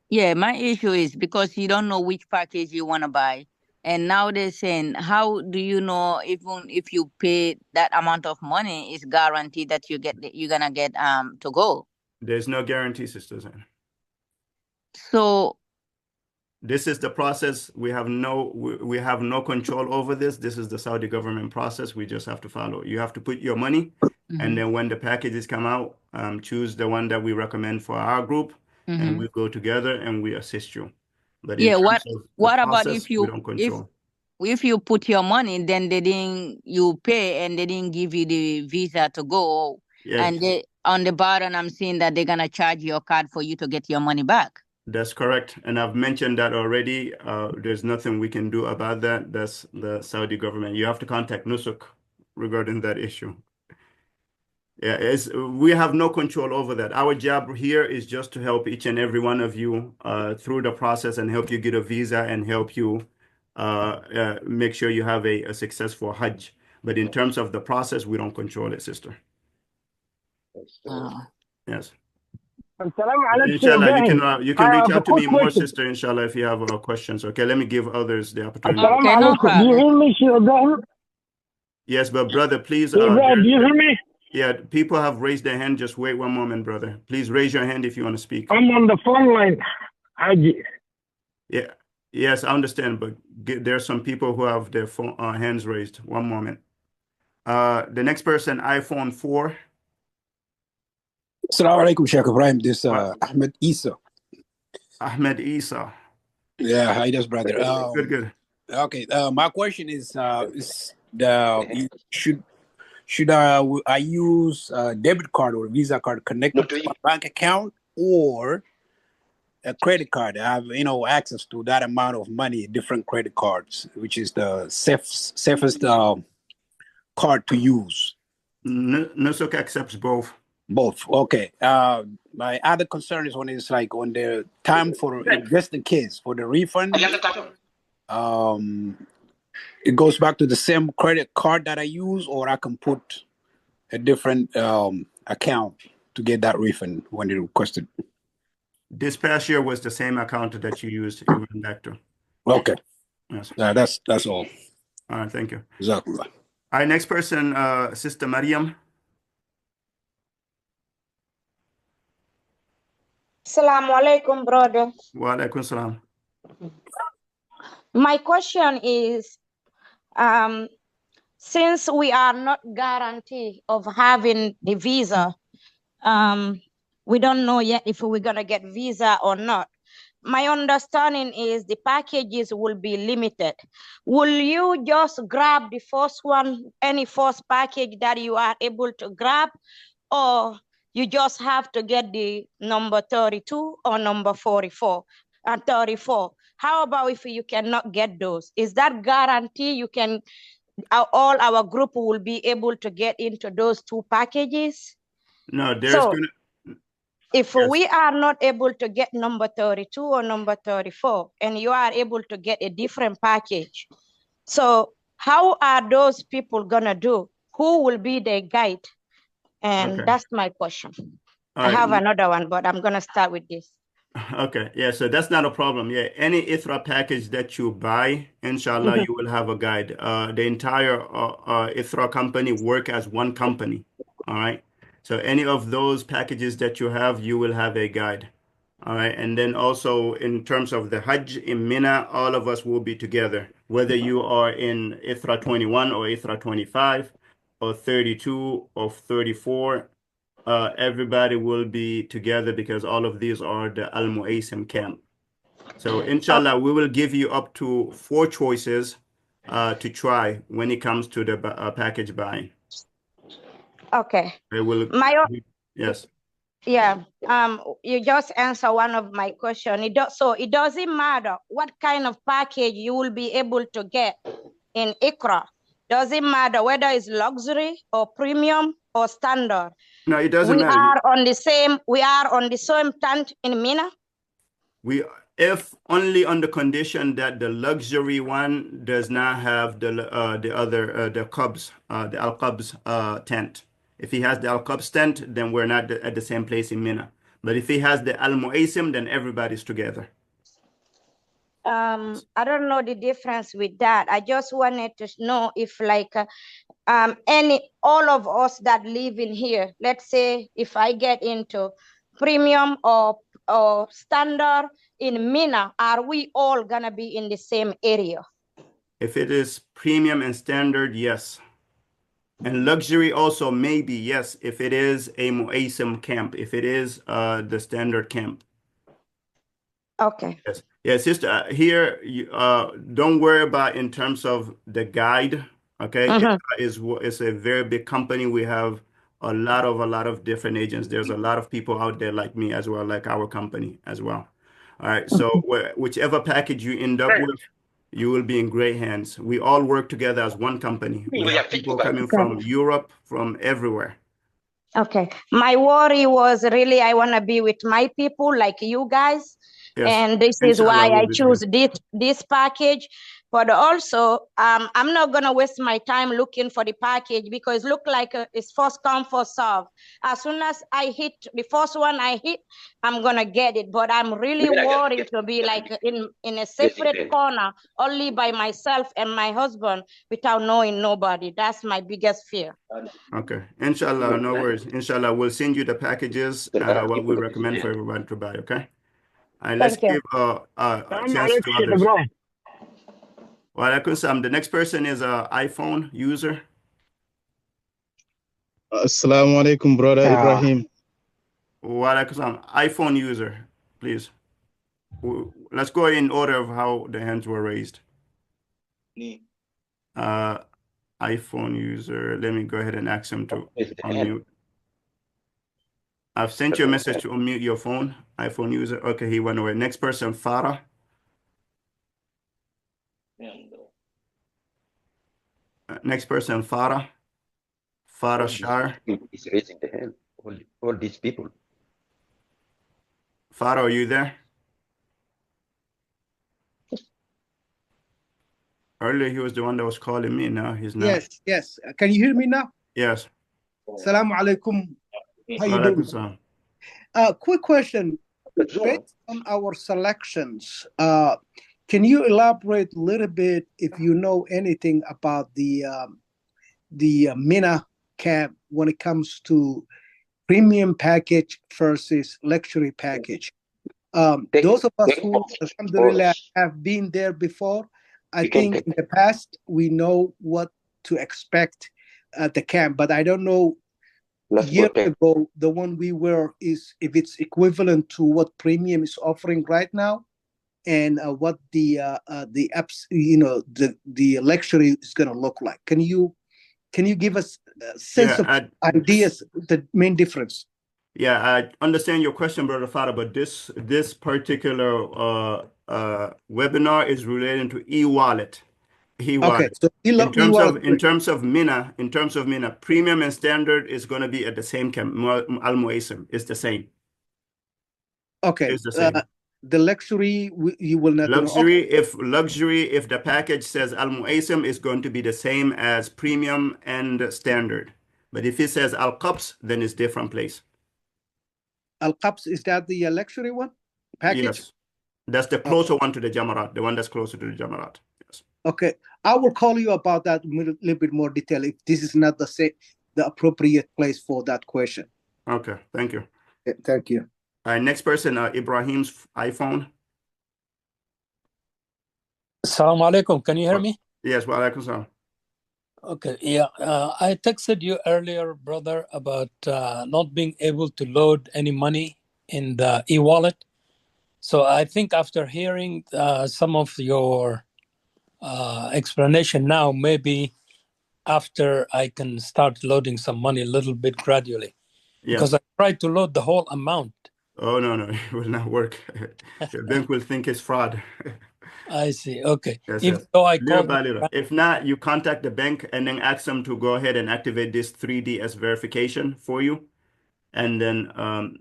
[SPEAKER 3] yeah, my issue is because you don't know which package you want to buy. And now they're saying, how do you know even if you pay that amount of money, it's guaranteed that you're gonna get to go.
[SPEAKER 1] There's no guarantee, sisters.
[SPEAKER 3] So
[SPEAKER 1] This is the process. We have no control over this. This is the Saudi government process. We just have to follow. You have to put your money, and
[SPEAKER 3] mm-hmm.
[SPEAKER 1] then when the packages come out, choose the one that we recommend for our group, and
[SPEAKER 3] Mm-hmm.
[SPEAKER 1] we go together and we assist you. But in
[SPEAKER 3] Yeah,
[SPEAKER 1] terms of the
[SPEAKER 3] what about
[SPEAKER 1] process, we don't control.
[SPEAKER 3] if you put your money, then they didn't you pay and they didn't give you the visa to go,
[SPEAKER 1] Yeah,
[SPEAKER 3] and they on the bottom I'm seeing that they're gonna charge your card for you to get your money back.
[SPEAKER 1] that's correct. And I've mentioned that already. There's nothing we can do about that. That's the Saudi government. You have to contact Nusuk regarding that issue. Yeah, we have no control over that. Our job here is just to help each and every one of you through the process and help you get a visa and help you make sure you have a successful Hajj. But in terms of the process, we don't control it, sister.
[SPEAKER 3] Uh,
[SPEAKER 1] Yes.
[SPEAKER 4] Assalamu alaikum,
[SPEAKER 1] Inshallah, you can
[SPEAKER 4] I
[SPEAKER 1] reach
[SPEAKER 4] have a
[SPEAKER 1] out to
[SPEAKER 4] quick
[SPEAKER 1] me more,
[SPEAKER 4] question.
[SPEAKER 1] sister, inshallah, if you have questions. Okay, let me give others the opportunity.
[SPEAKER 4] Assalamu
[SPEAKER 3] Okay, no
[SPEAKER 4] alaikum. Do you
[SPEAKER 3] problem.
[SPEAKER 4] hear me, Sheikh Ibrahim?
[SPEAKER 1] Yes, but brother, please,
[SPEAKER 4] Ibrahim, do you hear me?
[SPEAKER 1] yeah, people have raised their hand. Just wait one moment, brother. Please raise your hand if you want to speak.
[SPEAKER 4] I'm on the phone line, Hajj.
[SPEAKER 1] Yeah, yes, I understand, but there are some people who have their phone, hands raised. One moment. The next person, iPhone 4.
[SPEAKER 5] Assalamu alaikum, Sheikh Ibrahim. This Ahmed Isa.
[SPEAKER 1] Ahmed Isa.
[SPEAKER 5] Yeah, hi, that's brother.
[SPEAKER 1] Good.
[SPEAKER 5] Okay, my question is should I use a debit card or Visa card connected to my bank account or a credit card? I have access to that amount of money, different credit cards, which is the safest card to use.
[SPEAKER 1] Nusuk accepts both.
[SPEAKER 5] Both. Okay. My other concern is when it's like on the time for just in case for the refund. It goes back to the same credit card that I use, or I can put a different account to get that refund when it requested.
[SPEAKER 1] This past year was the same account that you used. You went back to.
[SPEAKER 5] Okay.
[SPEAKER 1] Yes.
[SPEAKER 5] That's all.
[SPEAKER 1] All right. Thank you.
[SPEAKER 5] Exactly.
[SPEAKER 1] All right. Next person, Sister Mariam.
[SPEAKER 6] Assalamu alaikum, brother.
[SPEAKER 1] Wa alaikum salam.
[SPEAKER 6] My question is, since we are not guaranteed of having the visa, we don't know yet if we're gonna get visa or not. My understanding is the packages will be limited. Will you just grab the first one, any first package that you are able to grab, or you just have to get the number 32 or number 44 and 34? How about if you cannot get those? Is that guarantee you can, all our group will be able to get into those two packages?
[SPEAKER 1] No, there's gonna.
[SPEAKER 6] If we are not able to get number 32 or number 34, and you are able to get a different package, so how are those people gonna do? Who will be their guide? And that's my question. I have another one, but I'm gonna start with this.
[SPEAKER 1] Okay, yeah, so that's not a problem. Yeah, any ITRA package that you buy, inshallah, you will have a guide. The entire ITRA company work as one company. All right. So any of those packages that you have, you will have a guide. All right. And then also in terms of the Hajj in Mina, all of us will be together, whether you are in ITRA 21 or ITRA 25 or 32 or 34. Everybody will be together because all of these are the Al Mu'asim camp. So inshallah, we will give you up to 4 choices to try when it comes to the package buying.
[SPEAKER 6] Okay.
[SPEAKER 1] Yes.
[SPEAKER 6] Yeah. You just answer one of my question. So it doesn't matter what kind of package you will be able to get in ICRA. Doesn't matter whether it's luxury or premium or standard.
[SPEAKER 1] No, it doesn't matter.
[SPEAKER 6] We are on the same tent in Mina.
[SPEAKER 1] If only on the condition that the luxury one does not have the Qubs, the Al Qubs tent. If he has the Al Qubs tent, then we're not at the same place in Mina. But if he has the Al Mu'asim, then everybody's together.
[SPEAKER 6] I don't know the difference with that. I just wanted to know if like all of us that live in here, let's say if I get into premium or standard in Mina, are we all gonna be in the same area?
[SPEAKER 1] If it is premium and standard, yes. And luxury also maybe, yes, if it is a Mu'asim camp, if it is the standard camp.
[SPEAKER 6] Okay.
[SPEAKER 1] Yes. Yeah, sister, here, don't worry about in terms of the guide, okay? It's a very big company. We have a lot of different agents. There's a lot of people out there like me as well, like our company as well. All right, so whichever package you end up with, you will be in great hands. We all work together as one company. We have people coming from Europe, from everywhere.
[SPEAKER 6] Okay. My worry was really I want to be with my people like you guys. Yes. And this is why I choose this package. But also, I'm not gonna waste my time looking for the package because look like it's first come, first serve. As soon as I hit the first one I hit, I'm gonna get it. But I'm really worried to be like in a separate corner, only by myself and my husband, without knowing nobody. That's my biggest fear.
[SPEAKER 1] Okay, inshallah, no worries. Inshallah, we'll send you the packages, what we recommend for everyone to buy, okay? And let's
[SPEAKER 6] Thank you.
[SPEAKER 1] give a chance to others. Wa alaikum salam. The next person is a iPhone user.
[SPEAKER 7] Assalamu alaikum, brother Ibrahim.
[SPEAKER 1] Wa alaikum salam. iPhone user, please. Let's go in order of how the hands were raised. iPhone user. Let me go ahead and ask him to unmute. I've sent you a message to unmute your phone. iPhone user. Okay, he went away. Next person, Farah. Next person, Farah. Farah Shar.
[SPEAKER 8] Is raising the hand. All these people.
[SPEAKER 1] Farah, are you there? Earlier, he was the one that was calling me. Now he's not.
[SPEAKER 9] Yes, yes. Can you hear me now?
[SPEAKER 1] Yes.
[SPEAKER 9] Assalamu alaikum. How you doing?
[SPEAKER 1] Salam.
[SPEAKER 9] Quick question. Based on our selections, can you elaborate a little bit if you know anything about the MENA cap when it comes to premium package versus luxury package? Those of us who, alhamdulillah, have been there before, I think in the past we know what to expect at the camp, but I don't know years ago the one we were is if it's equivalent to what premium is offering right now, and what the apps, the luxury is going to look like. Can you give us a sense of ideas, the main difference?
[SPEAKER 1] Yeah, I understand your question, Brother Farah, but this particular webinar is related to eWallet.
[SPEAKER 9] Okay, so
[SPEAKER 1] in terms of MENA, premium and standard is going to be at the same camp. Al Muasim is the same.
[SPEAKER 9] Okay,
[SPEAKER 1] it's the same.
[SPEAKER 9] The luxury you will not
[SPEAKER 1] luxury. If the package says Al Muasim, is going to be the same as premium and standard. But if it says Al Qabs, then it's different place.
[SPEAKER 9] Al Qabs, is that the luxury one package?
[SPEAKER 1] Yes, that's the closer one to the Jamarat, the one that's closer to the Jamarat. Yes.
[SPEAKER 9] Okay, I will call you about that in a little bit more detail if this is not the appropriate place for that question.
[SPEAKER 1] Okay, thank you.
[SPEAKER 9] Yeah, thank you.
[SPEAKER 1] Next person, Ibrahim's iPhone.
[SPEAKER 10] Assalamu alaikum. Can you hear me?
[SPEAKER 1] Yes, wa alaikum salam.
[SPEAKER 10] Okay, yeah. I texted you earlier, brother, about not being able to load any money in the eWallet. So I think after hearing some of your explanation now, maybe after I can start loading some money a little bit gradually.
[SPEAKER 1] Yeah.
[SPEAKER 10] Because I tried to load the whole amount.
[SPEAKER 1] Oh, no, it will not work. The bank will think it's fraud.
[SPEAKER 10] I see. Okay.
[SPEAKER 1] Yes,
[SPEAKER 10] Even though I
[SPEAKER 1] little
[SPEAKER 10] called
[SPEAKER 1] by little. If not, you contact the bank and then ask them to go ahead and activate this 3DS verification for you. And then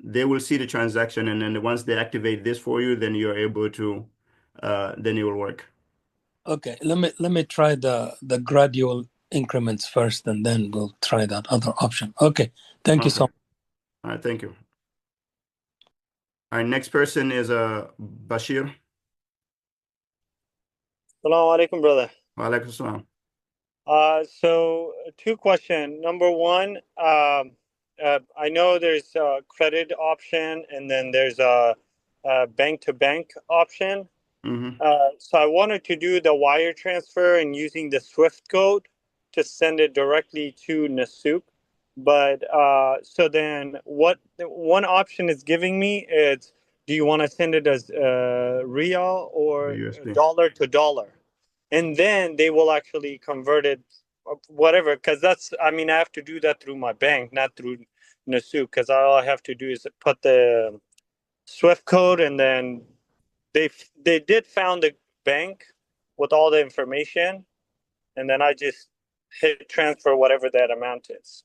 [SPEAKER 1] they will see the transaction. And then once they activate this for you, then you're able to, then it will work.
[SPEAKER 10] Okay. Let me try the gradual increments first, and then we'll try that other option. Okay. Thank you so much.
[SPEAKER 1] All right. Thank you. Our next person is Bashir.
[SPEAKER 11] Assalamu alaikum, brother.
[SPEAKER 1] Wa alaikum salam.
[SPEAKER 11] So two questions. Number one, I know there's a credit option and then there's a bank-to-bank option.
[SPEAKER 1] Mm-hmm.
[SPEAKER 11] So I wanted to do the wire transfer and using the SWIFT code to send it directly to Nusuk. But so then what one option is giving me is, do you want to send it as real or dollar to dollar? And then they will actually convert it, whatever, because I have to do that through my bank, not through Nusuk, because all I have to do is put the SWIFT code, and then they did found the bank with all the information, and then I just hit transfer whatever that amount is.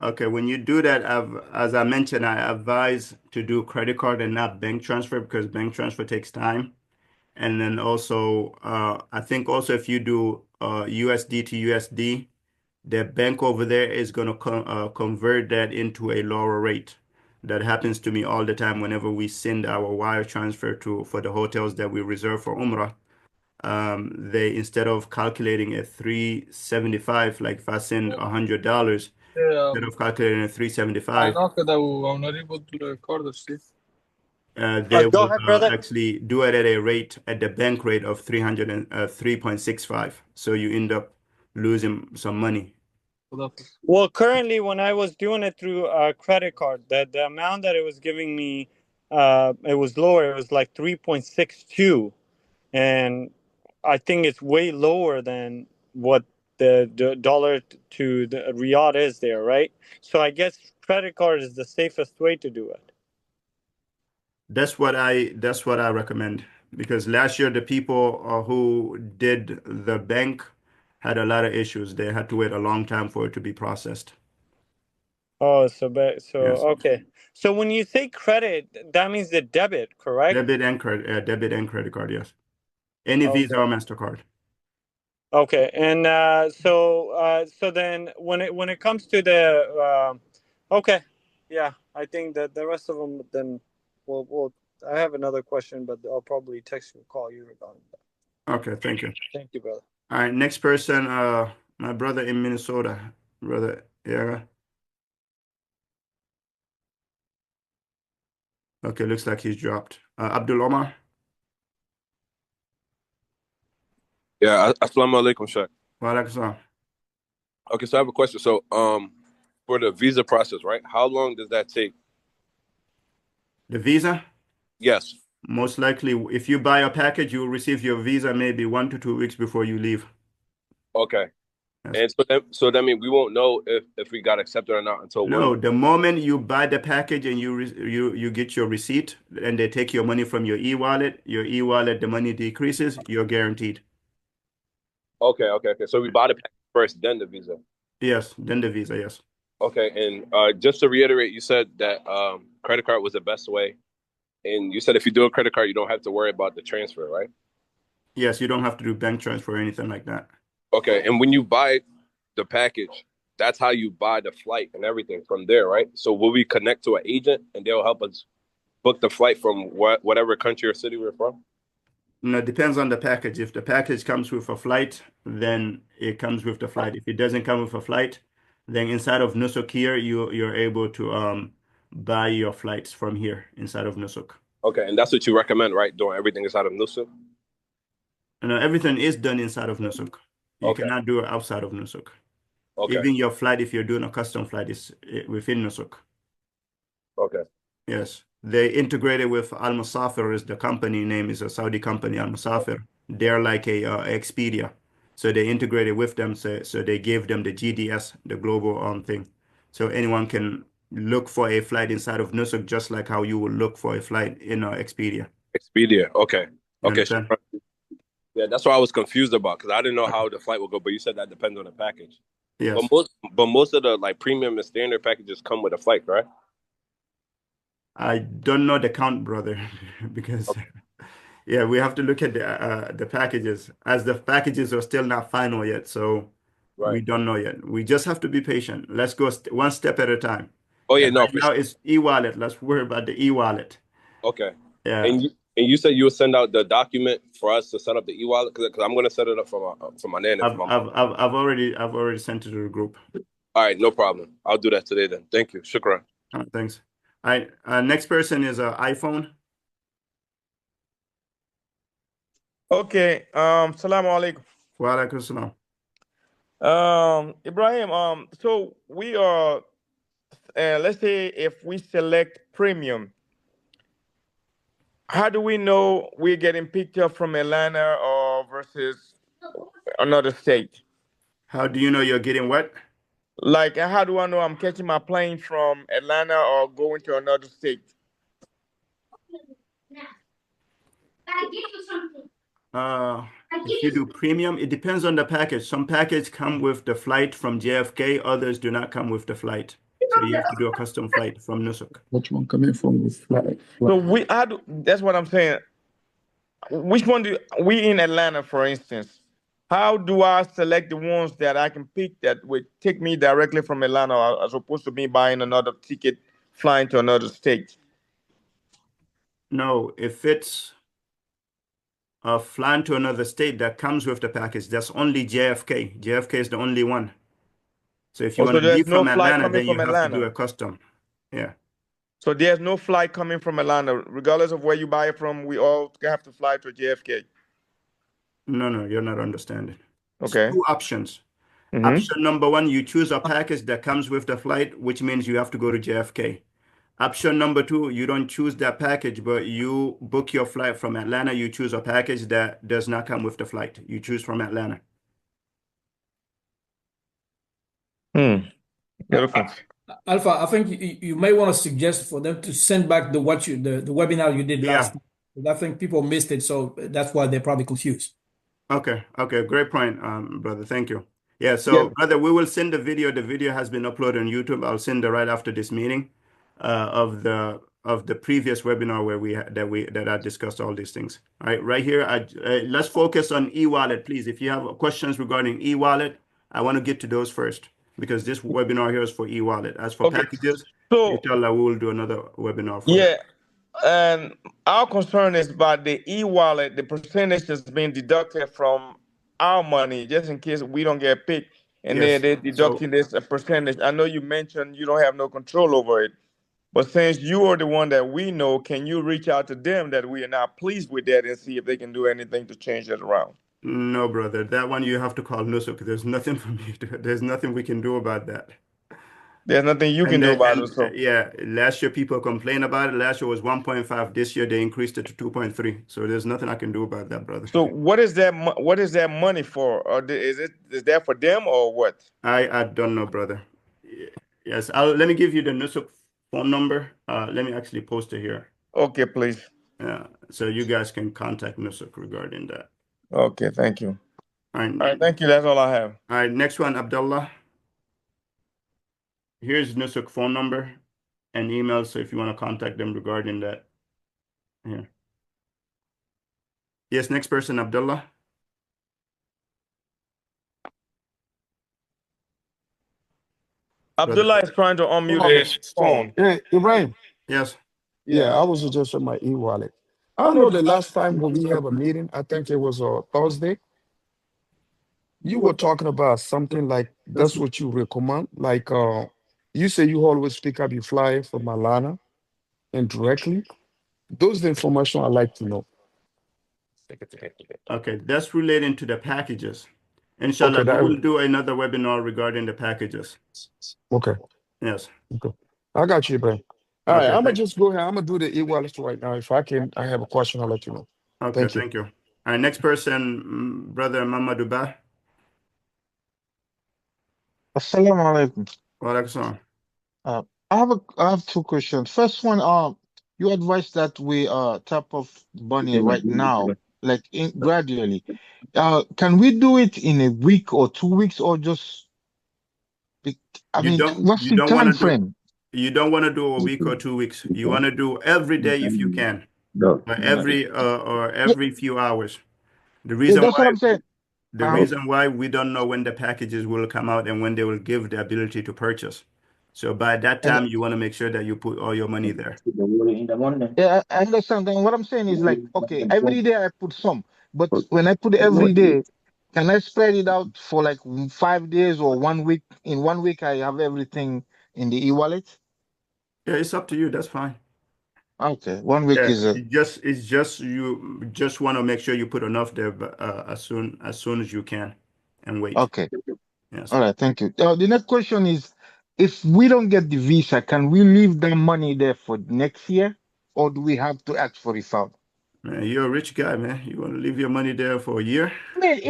[SPEAKER 1] Okay, when you do that, as I mentioned, I advise to do credit card and not bank transfer because bank transfer takes time. And then also, I think also if you do USD to USD, the bank over there is going to convert that into a lower rate. That happens to me all the time whenever we send our wire transfer for the hotels that we reserve for Umrah. They, instead of calculating at 375, like if I send $100, instead of calculating at 375, they
[SPEAKER 11] Go
[SPEAKER 1] will
[SPEAKER 11] ahead, brother.
[SPEAKER 1] actually do it at the bank rate of 3.65. So you end up losing some money.
[SPEAKER 11] Well, currently, when I was doing it through a credit card, the amount that it was giving me, it was lower. It was like 3.62, and I think it's way lower than what the dollar to the Riyadh is there, right? So I guess credit card is the safest way to do it.
[SPEAKER 1] That's what I recommend, because last year the people who did the bank had a lot of issues. They had to wait a long time for it to be processed.
[SPEAKER 11] Oh,
[SPEAKER 1] Yes.
[SPEAKER 11] okay. So when you say credit, that means the debit, correct?
[SPEAKER 1] Debit and credit card, yes. Any Visa or MasterCard.
[SPEAKER 11] Okay, and so then when it comes to the okay, yeah, I think that the rest of them then we'll I have another question, but I'll probably text you or call you regarding that.
[SPEAKER 1] Okay, thank you.
[SPEAKER 11] Thank you, brother.
[SPEAKER 1] All right, next person, my brother in Minnesota, brother. Yeah. Okay, looks like he's dropped. Abdul Omar.
[SPEAKER 12] Yeah, assalamu alaikum, Shaq.
[SPEAKER 1] Wa alaikum salam.
[SPEAKER 12] Okay, so I have a question. So, for the visa process, right? How long does that take?
[SPEAKER 1] The visa?
[SPEAKER 12] Yes.
[SPEAKER 1] Most likely, if you buy a package, you will receive your visa maybe 1 to 2 weeks before you leave.
[SPEAKER 12] Okay.
[SPEAKER 1] Yes.
[SPEAKER 12] And so that means we won't know if we got accepted or not until
[SPEAKER 1] No,
[SPEAKER 12] when?
[SPEAKER 1] the moment you buy the package and you get your receipt and they take your money from your e-wallet, the money decreases, you're guaranteed.
[SPEAKER 12] Okay. So we buy the package first, then the visa.
[SPEAKER 1] Yes, then the visa, yes.
[SPEAKER 12] Okay, and just to reiterate, you said that credit card was the best way, and you said if you do a credit card, you don't have to worry about the transfer, right?
[SPEAKER 1] Yes, you don't have to do bank transfer or anything like that.
[SPEAKER 12] Okay, and when you buy the package, that's how you buy the flight and everything from there, right? So will we connect to an agent and they'll help us book the flight from whatever country or city we're from?
[SPEAKER 1] No, it depends on the package. If the package comes with a flight, then it comes with the flight. If it doesn't come with a flight, then inside of Nusuk here, you're able to buy your flights from here inside of Nusuk.
[SPEAKER 12] Okay, and that's what you recommend, right? Doing everything inside of Nusuk?
[SPEAKER 1] No, everything is done inside of Nusuk. You cannot do it outside of Nusuk.
[SPEAKER 12] Okay.
[SPEAKER 1] Even your flight, if you're doing a custom flight, is within Nusuk.
[SPEAKER 12] Okay.
[SPEAKER 1] Yes. They integrated with Al Musafir, is the company name, is a Saudi company, Al Musafir. They're like a Expedia. So they integrated with them, so they gave them the GDS, the global thing. So anyone can look for a flight inside of Nusuk just like how you would look for a flight in Expedia.
[SPEAKER 12] Expedia, okay.
[SPEAKER 1] You
[SPEAKER 12] Okay.
[SPEAKER 1] understand?
[SPEAKER 12] Yeah, that's what I was confused about because I didn't know how the flight would go, but you said that depends on the package.
[SPEAKER 1] Yes.
[SPEAKER 12] But most of the like premium and standard packages come with a flight, right?
[SPEAKER 1] I don't know the count, brother, because yeah, we have to look at the packages, as the packages are still not final yet, so we don't know yet. We just have to be patient. Let's go one step at a time.
[SPEAKER 12] Oh yeah,
[SPEAKER 1] And
[SPEAKER 12] no.
[SPEAKER 1] right now it's e-wallet. Let's worry about the e-wallet.
[SPEAKER 12] Okay.
[SPEAKER 1] Yeah.
[SPEAKER 12] And you said you would send out the document for us to set up the e-wallet because I'm going to set it up for my nana.
[SPEAKER 1] I've already sent it to the group.
[SPEAKER 12] All right, no problem. I'll do that today then. Thank you. Shukran.
[SPEAKER 1] Thanks. All right. Next person is iPhone.
[SPEAKER 13] Okay. Salaam alaikum.
[SPEAKER 1] Wa alaikum salam.
[SPEAKER 13] Ibrahim, so we are, let's say if we select premium, how do we know we're getting picked up from Atlanta or versus another state?
[SPEAKER 1] How do you know you're getting what?
[SPEAKER 13] Like, how do I know I'm catching my plane from Atlanta or going to another state?
[SPEAKER 1] If you do premium, it depends on the package. Some packages come with the flight from JFK, others do not come with the flight. So you have to do a custom flight from Nusuk.
[SPEAKER 13] Which one coming from the flight? So that's what I'm saying. which one do we in Atlanta, for instance? How do I select the ones that I can pick that would take me directly from Atlanta as opposed to me buying another ticket, flying to another state?
[SPEAKER 1] No, if it's flying to another state that comes with the package, that's only JFK. JFK is the only one. So if you want
[SPEAKER 13] Also,
[SPEAKER 1] to
[SPEAKER 13] there's
[SPEAKER 1] leave
[SPEAKER 13] no
[SPEAKER 1] from
[SPEAKER 13] flight
[SPEAKER 1] Atlanta,
[SPEAKER 13] coming
[SPEAKER 1] then you
[SPEAKER 13] from
[SPEAKER 1] have to do
[SPEAKER 13] Atlanta.
[SPEAKER 1] a custom. Yeah.
[SPEAKER 13] So there's no flight coming from Atlanta, regardless of where you buy it from. We all have to fly to JFK.
[SPEAKER 1] No, you're not understanding. It's
[SPEAKER 13] Okay.
[SPEAKER 1] two options. Option number one, you choose a package that comes with the flight, which means you have to go to JFK. Option number two, you don't choose that package, but you book your flight from Atlanta. You choose a package that does not come with the flight. You choose from Atlanta.
[SPEAKER 14] Alpha, I think you may want to suggest for them to send back the webinar you did last time. I think people missed it, so that's why they're probably confused.
[SPEAKER 1] Okay, great point, brother. Thank you. Yeah, so brother, we will send the video. The video has been uploaded on YouTube. I'll send it right after this meeting of the previous webinar where that I discussed all these things. All right, right here. Let's focus on eWallet, please. If you have questions regarding eWallet, I want to get to those first because this webinar here is for eWallet. As for packages, inshallah, we will do another webinar for that.
[SPEAKER 13] And our concern is about the e-wallet, the percentage that's being deducted from our money, just in case we don't get picked, and
[SPEAKER 1] Yes.
[SPEAKER 13] they're deducting this a percentage. I know you mentioned you don't have no control over it, but since you are the one that we know, can you reach out to them that we are not pleased with that and see if they can do anything to change that around?
[SPEAKER 1] No, brother. That one you have to call Nusuk. There's nothing for me to, there's nothing we can do about that.
[SPEAKER 13] There's nothing you can do about it. So
[SPEAKER 1] yeah, last year people complained about it. Last year was 1.5. This year they increased it to 2.3. So there's nothing I can do about that, brother.
[SPEAKER 13] So what is that? What is that money for? Or is that for them or what?
[SPEAKER 1] I don't know, brother. Yes, let me give you the Nusuk phone number. Let me actually post it here.
[SPEAKER 13] Okay, please.
[SPEAKER 1] Yeah, so you guys can contact Nusuk regarding that.
[SPEAKER 13] Okay, thank you.
[SPEAKER 1] All right.
[SPEAKER 13] All right, thank you. That's all I have.
[SPEAKER 1] All right, next one, Abdullah. Here's Nusuk phone number and email. So if you want to contact them regarding that. Yeah. Yes, next person, Abdullah.
[SPEAKER 13] Abdullah is trying to unmute his phone.
[SPEAKER 15] Hey, Ibrahim.
[SPEAKER 1] Yes.
[SPEAKER 15] Yeah, I was just on my e-wallet. I know the last time when we have a meeting, I think it was Thursday, you were talking about something like that's what you recommend. Like you say you always pick up your flyer from Alana and directly. Those are the information I like to know.
[SPEAKER 1] Okay, that's relating to the packages. Inshallah, we will do another webinar regarding the packages.
[SPEAKER 15] Okay.
[SPEAKER 1] Yes.
[SPEAKER 15] Okay. I got you, Ibrahim. All right, I'm gonna just go ahead. I'm gonna do the e-wallet right now. If I have a question, I'll let you know.
[SPEAKER 1] Okay, thank you. All right, next person, brother Mamadou Ba.
[SPEAKER 16] Assalamu alaikum.
[SPEAKER 1] Wa alaikum salam.
[SPEAKER 16] I have two questions. First one, you advise that we tap off money right now, like gradually. Can we do it in a week or 2 weeks or just? What's the time frame?
[SPEAKER 1] You don't want to do a week or 2 weeks. You want to do every day if you can, or every few hours. The reason
[SPEAKER 16] that's what I'm saying.
[SPEAKER 1] The reason why we don't know when the packages will come out and when they will give the ability to purchase. So by that time, you want to make sure that you put all your money there.
[SPEAKER 16] Yeah, I understand. Then what I'm saying is like, okay, every day I put some, but when I put every day, can I spread it out for like 5 days or 1 week? In 1 week, I have everything in the e-wallet.
[SPEAKER 1] Yeah, it's up to you. That's fine.
[SPEAKER 16] Okay, 1 week is
[SPEAKER 1] it's just you just want to make sure you put enough there as soon as you can, and wait.
[SPEAKER 16] Okay.
[SPEAKER 1] Yes.
[SPEAKER 16] All right. Thank you. The next question is, if we don't get the visa, can we leave the money there for next year, or do we have to ask for refund?
[SPEAKER 1] Man, you're a rich guy, man. You want to leave your money there for a year?
[SPEAKER 16] I mean,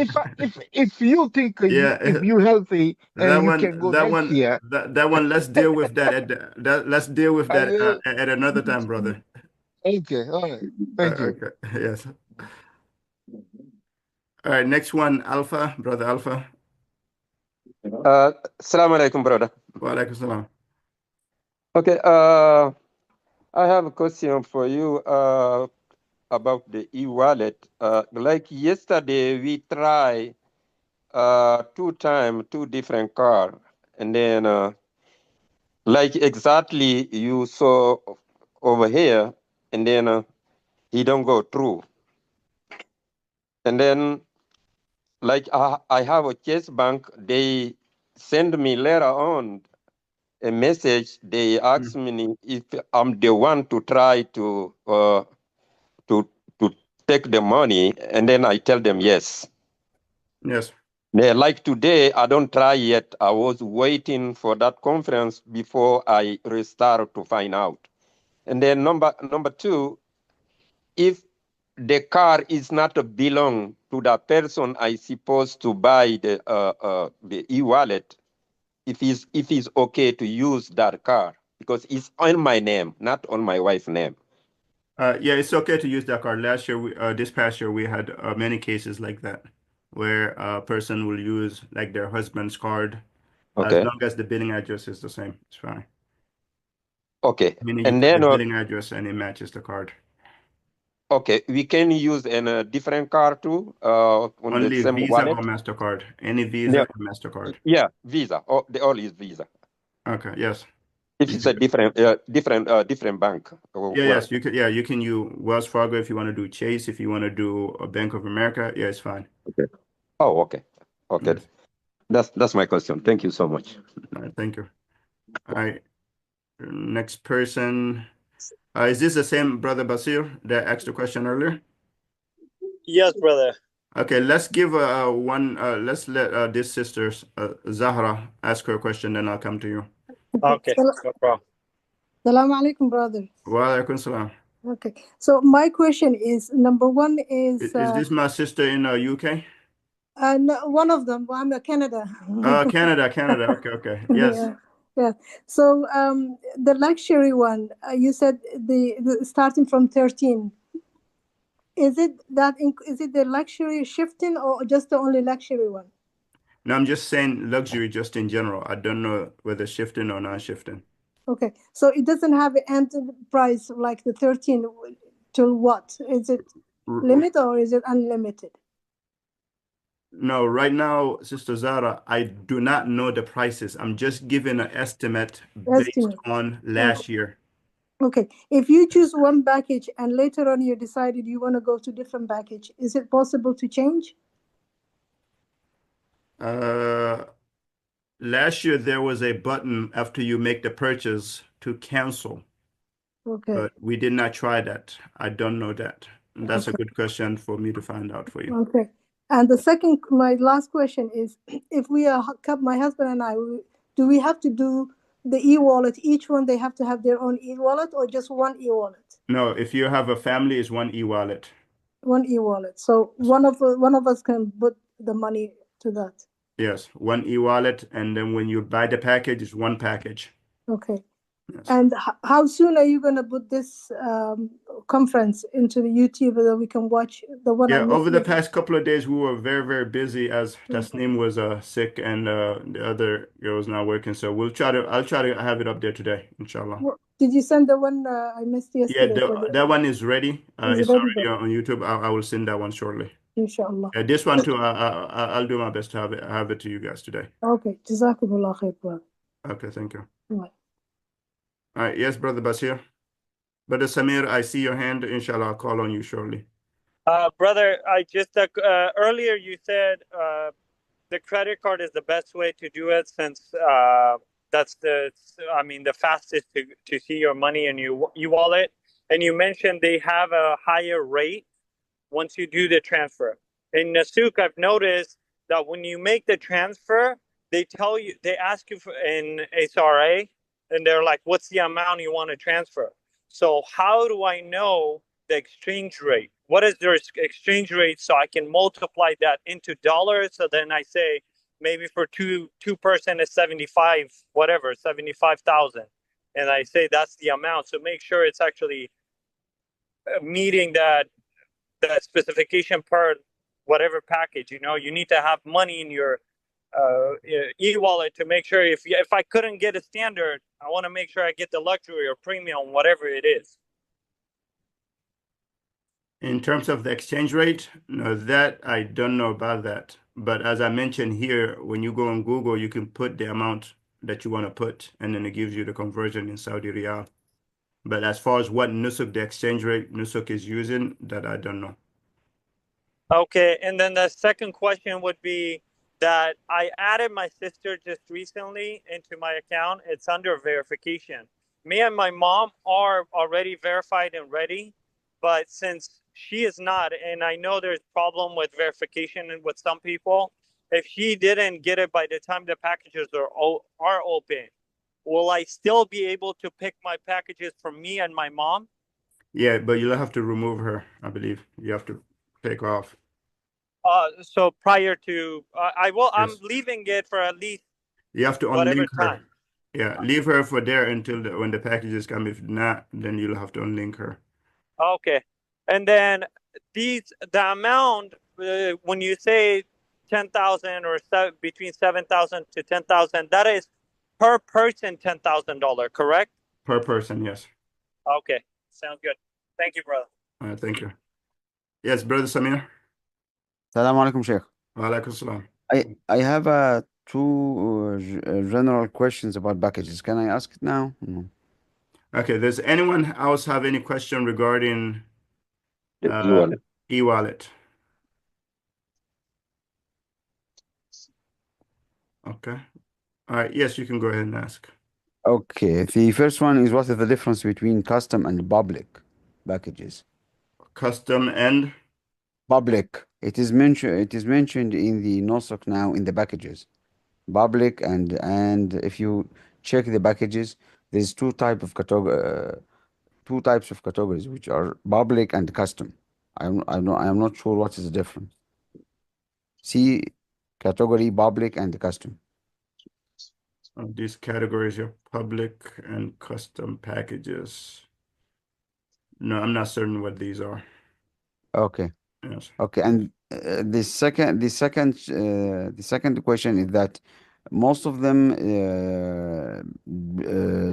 [SPEAKER 16] if you think if you're healthy and you can go next year,
[SPEAKER 1] that one. Let's deal with that. Let's deal with that at another time, brother.
[SPEAKER 16] Okay. All right. Thank you.
[SPEAKER 1] Okay. Yes. All right. Next one, Alpha, brother Alpha.
[SPEAKER 8] Assalamu alaikum, brother.
[SPEAKER 1] Wa alaikum salam.
[SPEAKER 8] Okay. I have a question for you.
[SPEAKER 17] about the e-wallet. Like yesterday, we try 2 times, 2 different car, and then like exactly you saw over here, and then he don't go through. And then like I have a Chase Bank, they send me later on a message. They ask me if I'm the one to try to take the money, and then I tell them yes.
[SPEAKER 1] Yes.
[SPEAKER 17] Yeah, like today, I don't try yet. I was waiting for that conference before I restart to find out. And then number two, if the car is not belong to the person I supposed to buy the e-wallet, if it's okay to use that car because it's on my name, not on my wife's name.
[SPEAKER 1] Yeah, it's okay to use that card. Last year, this past year, we had many cases like that, where a person will use like their husband's card, as
[SPEAKER 17] Okay.
[SPEAKER 1] long as the billing address is the same. It's fine.
[SPEAKER 17] Okay.
[SPEAKER 1] Meaning you
[SPEAKER 17] And
[SPEAKER 1] put the
[SPEAKER 17] then
[SPEAKER 1] billing address and it matches the card.
[SPEAKER 17] okay, we can use a different car too on the
[SPEAKER 1] Only
[SPEAKER 17] same
[SPEAKER 1] Visa or
[SPEAKER 17] wallet.
[SPEAKER 1] MasterCard. Any Visa
[SPEAKER 17] Yeah,
[SPEAKER 1] and MasterCard.
[SPEAKER 17] yeah, Visa. Oh, they all is Visa.
[SPEAKER 1] Okay. Yes.
[SPEAKER 17] If it's a different bank.
[SPEAKER 1] Yeah.
[SPEAKER 17] Well,
[SPEAKER 1] Yes. You could. Yeah. You can use Wells Fargo if you want to do Chase. If you want to do a Bank of America. Yeah, it's fine.
[SPEAKER 17] okay. Oh, okay. Okay.
[SPEAKER 1] Yes.
[SPEAKER 17] That's my question. Thank you so much.
[SPEAKER 1] All right. Thank you. All right. Next person. Is this the same brother Basir that asked the question earlier?
[SPEAKER 11] Yes, brother.
[SPEAKER 1] Okay, let's give one. Let's let this sister Zahra ask her question, then I'll come to you.
[SPEAKER 11] Okay, no problem.
[SPEAKER 18] Salaam alaikum, brother.
[SPEAKER 1] Wa alaikum salam.
[SPEAKER 18] Okay, so my question is, number one is...
[SPEAKER 1] Is this my sister in UK?
[SPEAKER 18] No, one of them. Well, I'm in Canada.
[SPEAKER 1] Canada. Okay. Yes.
[SPEAKER 18] Yeah. So the luxury one, you said the starting from 13. Is it the luxury shifting or just the only luxury one?
[SPEAKER 1] No, I'm just saying luxury just in general. I don't know whether shifting or not shifting.
[SPEAKER 18] Okay, so it doesn't have an end price like the 13 till what? Is it limit or is it unlimited?
[SPEAKER 1] No, right now, Sister Zara, I do not know the prices. I'm just giving an estimate based on last year.
[SPEAKER 18] Okay, if you choose one package and later on you decided you want to go to different package, is it possible to change?
[SPEAKER 1] Last year there was a button after you make the purchase to cancel.
[SPEAKER 18] Okay.
[SPEAKER 1] But we did not try that. I don't know that. That's a good question for me to find out for you.
[SPEAKER 18] Okay. And my last question is, if we are, my husband and I, do we have to do the e-wallet? Each one, they have to have their own e-wallet or just one e-wallet?
[SPEAKER 1] No, if you have a family, it's one e-wallet.
[SPEAKER 18] One e-wallet. So one of us can put the money to that.
[SPEAKER 1] Yes, one e-wallet, and then when you buy the package, it's one package.
[SPEAKER 18] Okay. Yes. And how soon are you going to put this conference into the YouTube so that we can watch the one?
[SPEAKER 1] Yeah, over the past couple of days, we were very, very busy as Tasneem was sick and the other girl was not working. So I'll try to have it up there today, inshallah.
[SPEAKER 18] Did you send the one I missed yesterday?
[SPEAKER 1] Yeah, that one is ready. It's already on YouTube. I will send that one shortly.
[SPEAKER 18] Inshallah.
[SPEAKER 1] This one too, I'll do my best to have it to you guys today.
[SPEAKER 18] Okay. Jazakumullah khair.
[SPEAKER 1] Okay, thank you.
[SPEAKER 18] Right.
[SPEAKER 1] All right, yes, Brother Basir. Brother Samir, I see your hand. Inshallah, I'll call on you shortly.
[SPEAKER 11] Brother, I just earlier you said the credit card is the best way to do it since that's the fastest to see your money in your e-wallet. And you mentioned they have a higher rate once you do the transfer. In Nusuk, I've noticed that when you make the transfer, they ask you in SRA, and they're like, what's the amount you want to transfer? So how do I know the exchange rate? What is their exchange rate so I can multiply that into dollars? So then I say maybe for two person is 75,000. And I say that's the amount. So make sure it's actually meeting that specification per whatever package. You need to have money in your e-wallet to make sure if I couldn't get a standard, I want to make sure I get the luxury or premium, whatever it is.
[SPEAKER 1] In terms of the exchange rate, no, that I don't know about that. But as I mentioned here, when you go on Google, you can put the amount that you want to put, and then it gives you the conversion in Saudi riyal. But as far as what Nusuk, the exchange rate Nusuk is using, that I don't know.
[SPEAKER 11] Okay, and then the second question would be that I added my sister just recently into my account. It's under verification. Me and my mom are already verified and ready, but since she is not, and I know there's problem with verification with some people, if she didn't get it by the time the packages are open, will I still be able to pick my packages for me and my mom?
[SPEAKER 1] Yeah, but you'll have to remove her, I believe. You have to take off.
[SPEAKER 11] So prior to I'm
[SPEAKER 1] Yes.
[SPEAKER 11] leaving it for at least
[SPEAKER 1] You have to
[SPEAKER 11] whatever
[SPEAKER 1] unlink her.
[SPEAKER 11] time.
[SPEAKER 1] Yeah, leave her for there until when the packages come. If not, then you'll have to unlink her.
[SPEAKER 11] Okay, and then the amount when you say 10,000 or between 7,000 to 10,000, that is per person $10,000, correct?
[SPEAKER 1] Per person, yes.
[SPEAKER 11] Okay, sounds good. Thank you, brother.
[SPEAKER 1] All right, thank you. Yes, Brother Samir.
[SPEAKER 19] Salam alaikum, Sheikh.
[SPEAKER 1] Wa alaikum salam.
[SPEAKER 19] I have two general questions about packages. Can I ask it now? No.
[SPEAKER 1] Okay, does anyone else have any question regarding
[SPEAKER 8] The eWallet.
[SPEAKER 1] eWallet? Okay. All right, yes, you can go ahead and ask.
[SPEAKER 19] Okay, the first one is what is the difference between custom and public packages?
[SPEAKER 1] Custom and
[SPEAKER 19] public. It is mentioned in the Nusuk now in the packages. Public and if you check the packages, there's two types of categories, which are public and custom. I'm not sure what is the difference. See category public and custom.
[SPEAKER 1] These categories are public and custom packages. No, I'm not certain what these are.
[SPEAKER 19] Okay.
[SPEAKER 1] Yes.
[SPEAKER 19] Okay, and the second question is that most of them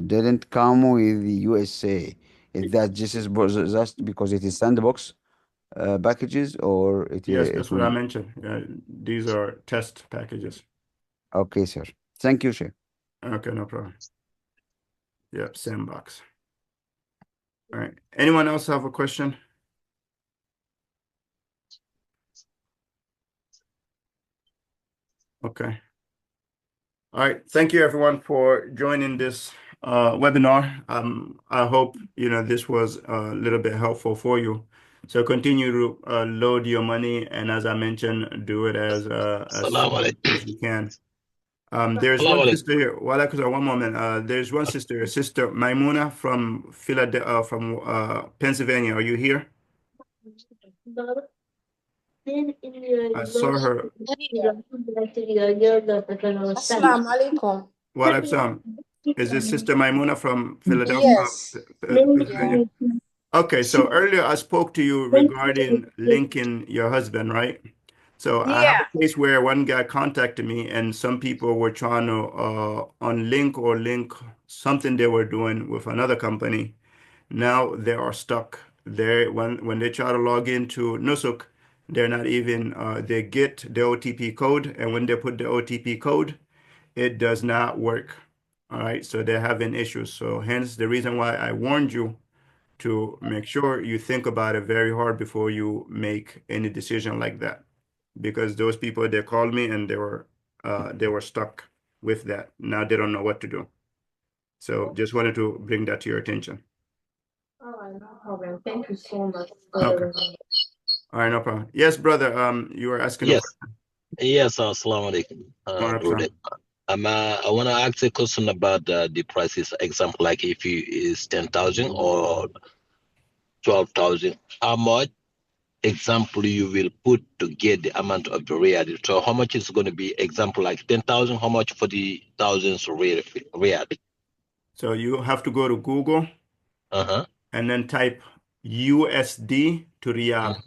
[SPEAKER 19] didn't come with the USA. Is that just because it is sandbox packages, or
[SPEAKER 1] Yes,
[SPEAKER 19] it
[SPEAKER 1] that's what I
[SPEAKER 19] will?
[SPEAKER 1] mentioned. These are test packages.
[SPEAKER 19] Okay, sir. Thank you, sir.
[SPEAKER 1] Okay, no problem. Yep, sandbox. All right. Anyone else have a question? Okay. All right. Thank you, everyone, for joining this webinar. I hope this was a little bit helpful for you. So continue to load your money, and as I mentioned, do it as soon as you can. There's one sister here. One moment. There's one sister, Sister Maimuna from Philadelphia, from Pennsylvania. Are you here? I saw her.
[SPEAKER 20] Assalamu alaikum.
[SPEAKER 1] Walaikum. Is this Sister Maimuna from Philadelphia,
[SPEAKER 20] Yes.
[SPEAKER 1] Pennsylvania? Okay, so earlier I spoke to you regarding linking your husband, right? So I have
[SPEAKER 20] Yeah.
[SPEAKER 1] a case where one guy contacted me and some people were trying to unlink or link something they were doing with another company. Now they are stuck there. When they try to log into Nusuk, they're not even, they get the OTP code, and when they put the OTP code, it does not work. All right, so they're having issues. So hence the reason why I warned you to make sure you think about it very hard before you make any decision like that, because those people, they called me and they were stuck with that. Now they don't know what to do. So just wanted to bring that to your attention.
[SPEAKER 20] All right, no problem. Thank you so much.
[SPEAKER 1] Okay. All right, no problem. Yes, brother. You were asking.
[SPEAKER 21] Yes. Yes, assalamu alaikum, brother. I want to ask a question about the prices. Example, like if you is 10,000 or 12,000, how much example you will put to get the amount of the riyal? So how much is going to be example like 10,000? How much for the thousands riyal?
[SPEAKER 1] So you have to go to Google. And then type USD to Riyal.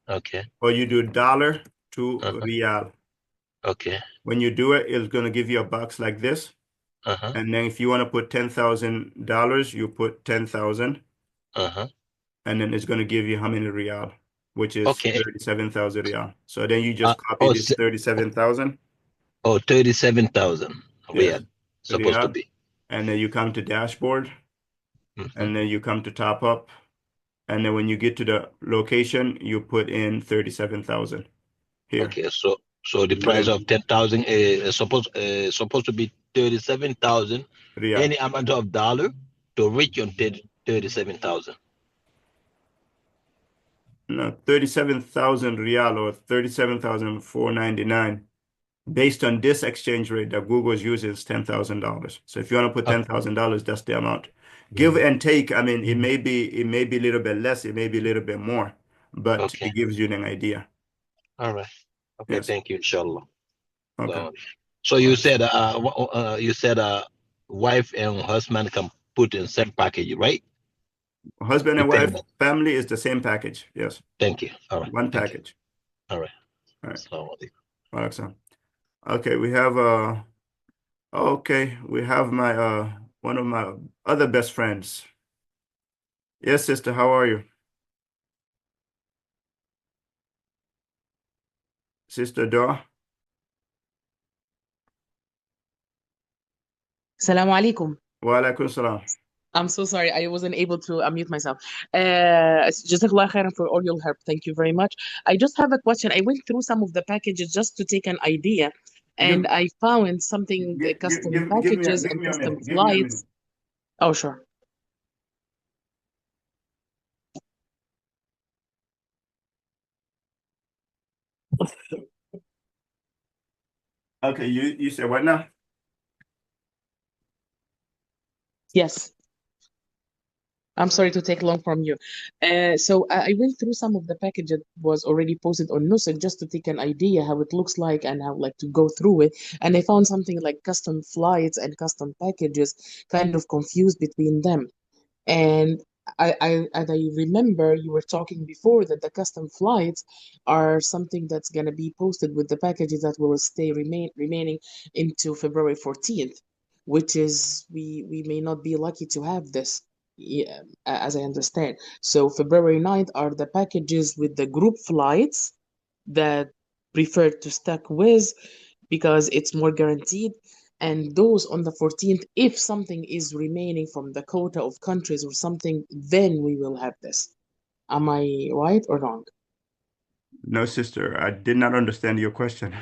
[SPEAKER 21] Okay.
[SPEAKER 1] Or you do dollar to Riyal.
[SPEAKER 21] Okay.
[SPEAKER 1] When you do it, it's going to give you a box like this. And then if you want to put $10,000, you put 10,000. and then it's going to give you how many riyal, which is
[SPEAKER 21] Okay.
[SPEAKER 1] 37,000 riyal. So then you just copy this 37,000.
[SPEAKER 21] 37,000
[SPEAKER 1] Yes,
[SPEAKER 21] riyal supposed to
[SPEAKER 1] riyal.
[SPEAKER 21] be.
[SPEAKER 1] And then you come to dashboard, and then you come to top up, and then when you get to the location, you put in 37,000 here.
[SPEAKER 21] Okay, so the price of 10,000 is supposed to be 37,000.
[SPEAKER 1] Riyal.
[SPEAKER 21] Any amount of dollar to reach on 37,000.
[SPEAKER 1] No, 37,000 riyal or 37,499. Based on this exchange rate that Google's using is $10,000. So if you want to put $10,000, that's the amount. Give and take. I mean, it may be a little bit less, it may be a little bit more, but it gives you an idea.
[SPEAKER 21] All right. Okay.
[SPEAKER 1] Yes.
[SPEAKER 21] Thank you, inshallah.
[SPEAKER 1] Okay.
[SPEAKER 21] So you said wife and husband can put in same package, right?
[SPEAKER 1] Husband and wife, family is the same package. Yes.
[SPEAKER 21] Thank you. All right.
[SPEAKER 1] One package.
[SPEAKER 21] All right.
[SPEAKER 1] All right.
[SPEAKER 21] Assalamu
[SPEAKER 1] Okay, we have we have my one of my other best friends. Yes, sister, how are you? Sister Dora?
[SPEAKER 2] Assalamu alaikum.
[SPEAKER 1] Wa alaikum salam.
[SPEAKER 2] I'm so sorry, I wasn't able to unmute myself. Jazakallah khairan for all your help. Thank you very much. I just have a question. I went through some of the packages just to take an idea, and I found something, the custom packages and custom flights. Oh, sure.
[SPEAKER 1] Okay, you said what now?
[SPEAKER 2] Yes. I'm sorry to take long from you. So I went through some of the package that was already posted on Nusuk just to take an idea how it looks like and how like to go through it. And I found something like custom flights and custom packages kind of confused between them. And as I remember, you were talking before that the custom flights are something that's going to be posted with the packages that will stay remaining into February 14th, which is we may not be lucky to have this, yeah, as I understand. So February 9th are the packages with the group flights that prefer to stick with because it's more guaranteed. And those on the 14th, if something is remaining from the quota of countries or something, then we will have this. Am I right or wrong?
[SPEAKER 1] No, sister, I did not understand your question.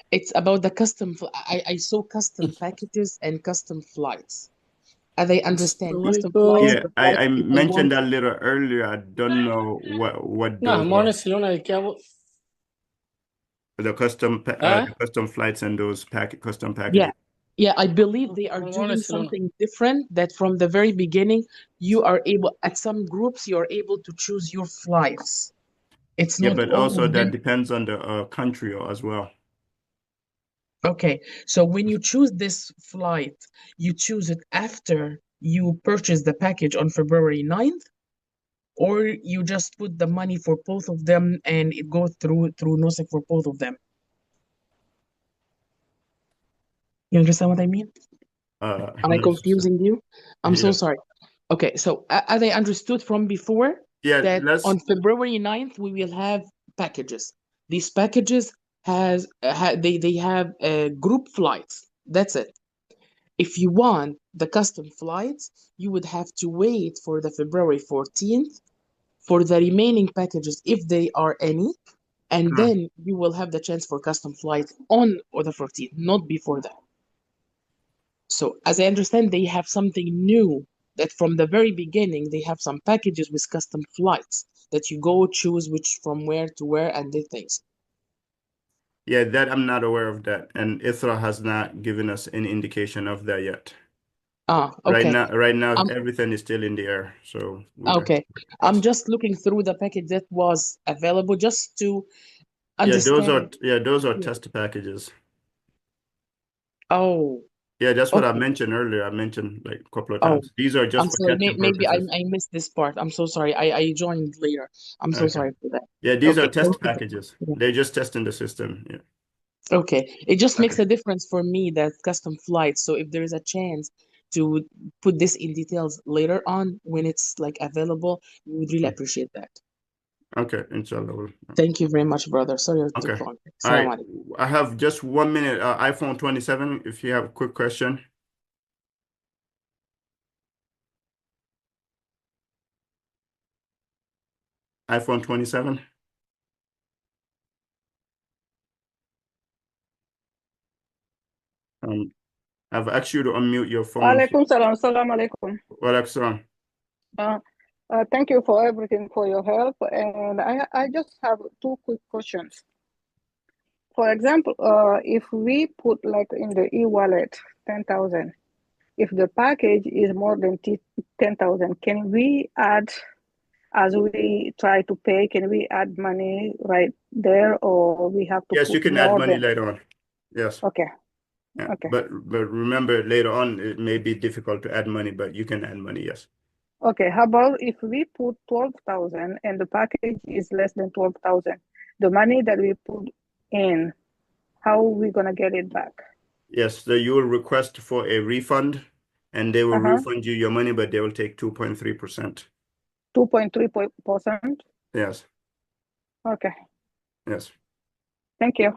[SPEAKER 2] It's about the custom. I saw custom packages and custom flights. As I understand, custom flights.
[SPEAKER 1] Yeah, I mentioned that a little earlier. I don't know what those are. The custom flights and those custom packages.
[SPEAKER 2] Yeah, I believe they are doing something different that from the very beginning, you are able, at some groups, you are able to choose your flights. It's
[SPEAKER 1] Yeah,
[SPEAKER 2] not
[SPEAKER 1] but
[SPEAKER 2] all
[SPEAKER 1] also
[SPEAKER 2] of
[SPEAKER 1] that
[SPEAKER 2] them.
[SPEAKER 1] depends on the country as well.
[SPEAKER 2] Okay, so when you choose this flight, you choose it after you purchase the package on February 9th, or you just put the money for both of them and it goes through Nusuk for both of them. You understand what I mean? Am I
[SPEAKER 1] No,
[SPEAKER 2] confusing you? I'm so
[SPEAKER 1] yes.
[SPEAKER 2] sorry. Okay, so as I understood from before,
[SPEAKER 1] Yeah,
[SPEAKER 2] that on February 9th, we will have packages. These packages they have group flights. That's it. If you want the custom flights, you would have to wait for the February 14th for the remaining packages, if they are any, and then you will have the chance for custom flights on or the 14th, not before that. So as I understand, they have something new that from the very beginning, they have some packages with custom flights that you go choose which from where to where and the things.
[SPEAKER 1] Yeah, that I'm not aware of that. And ISRA has not given us any indication of that yet.
[SPEAKER 2] Okay.
[SPEAKER 1] Right now, everything is still in the air. So
[SPEAKER 2] okay. I'm just looking through the package that was available just to understand.
[SPEAKER 1] Those are test packages.
[SPEAKER 2] Oh.
[SPEAKER 1] Yeah, that's what I mentioned earlier. I mentioned like a couple of times. These are just
[SPEAKER 2] I'm
[SPEAKER 1] for
[SPEAKER 2] sorry.
[SPEAKER 1] testing
[SPEAKER 2] Maybe
[SPEAKER 1] purposes.
[SPEAKER 2] I missed this part. I'm so sorry. I joined later. I'm so sorry for that.
[SPEAKER 1] Yeah, these are test packages. They're just testing the system. Yeah.
[SPEAKER 2] Okay. It just makes a difference for me that custom flights. So if there is a chance to put this in details later on when it's like available, we would really appreciate that.
[SPEAKER 1] Okay, inshallah.
[SPEAKER 2] Thank you very much, brother. Sorry it
[SPEAKER 1] Okay.
[SPEAKER 2] took long.
[SPEAKER 1] All right.
[SPEAKER 2] Assalamu alaikum.
[SPEAKER 1] I have just 1 minute. iPhone 27, if you have a quick question. iPhone 27. I've asked you to unmute your phone.
[SPEAKER 3] Alaikum salam. Salam alaikum.
[SPEAKER 1] Walaikum salam.
[SPEAKER 3] Thank you for everything, for your help. And I just have two quick questions. For example, if we put like in the e-wallet 10,000, if the package is more than 10,000, can we add, as we try to pay, can we add money right there, or we have to
[SPEAKER 1] Yes,
[SPEAKER 3] put
[SPEAKER 1] you can add
[SPEAKER 3] more
[SPEAKER 1] money
[SPEAKER 3] than?
[SPEAKER 1] later on. Yes.
[SPEAKER 3] Okay.
[SPEAKER 1] Yeah.
[SPEAKER 3] Okay.
[SPEAKER 1] But remember, later on, it may be difficult to add money, but you can add money, yes.
[SPEAKER 3] Okay, how about if we put 12,000 and the package is less than 12,000, the money that we put in, how are we gonna get it back?
[SPEAKER 1] Yes, so you will request for a refund, and they will refund you your money, but they will take 2.3%.
[SPEAKER 3] 2.3%?
[SPEAKER 1] Yes.
[SPEAKER 3] Okay,
[SPEAKER 1] Yes.
[SPEAKER 3] thank you.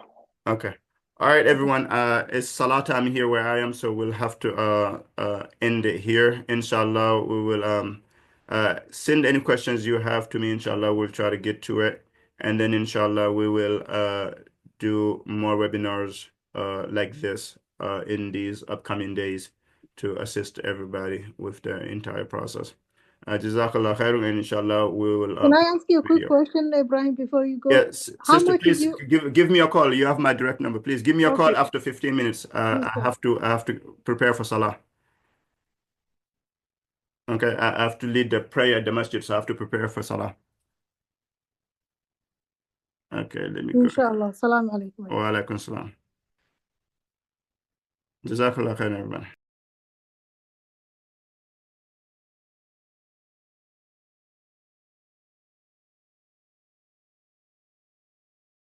[SPEAKER 1] Okay. All right, everyone. It's Salah time here where I am, so we'll have to end it here. Inshallah, we will send any questions you have to me. Inshallah, we'll try to get to it, and then inshallah we will do more webinars like this in these upcoming days to assist everybody with the entire process. Jazakallah khairun, and inshallah we will
[SPEAKER 18] Can I ask you a quick
[SPEAKER 1] video.
[SPEAKER 18] question, Ibrahim, before you go?
[SPEAKER 1] Yes,
[SPEAKER 18] How
[SPEAKER 1] sister,
[SPEAKER 18] much did
[SPEAKER 1] please
[SPEAKER 18] you?
[SPEAKER 1] give me a call. You have my direct number. Please give me a call
[SPEAKER 18] Okay.
[SPEAKER 1] after 15 minutes. I
[SPEAKER 18] Okay.
[SPEAKER 1] have to prepare for Salah. Okay, I have to lead the prayer at the masjid, so I have to prepare for Salah. Okay, let me go.
[SPEAKER 18] Inshallah. Salam alaikum.
[SPEAKER 1] Wa alaikum salam. Jazakallah khairan, everyone.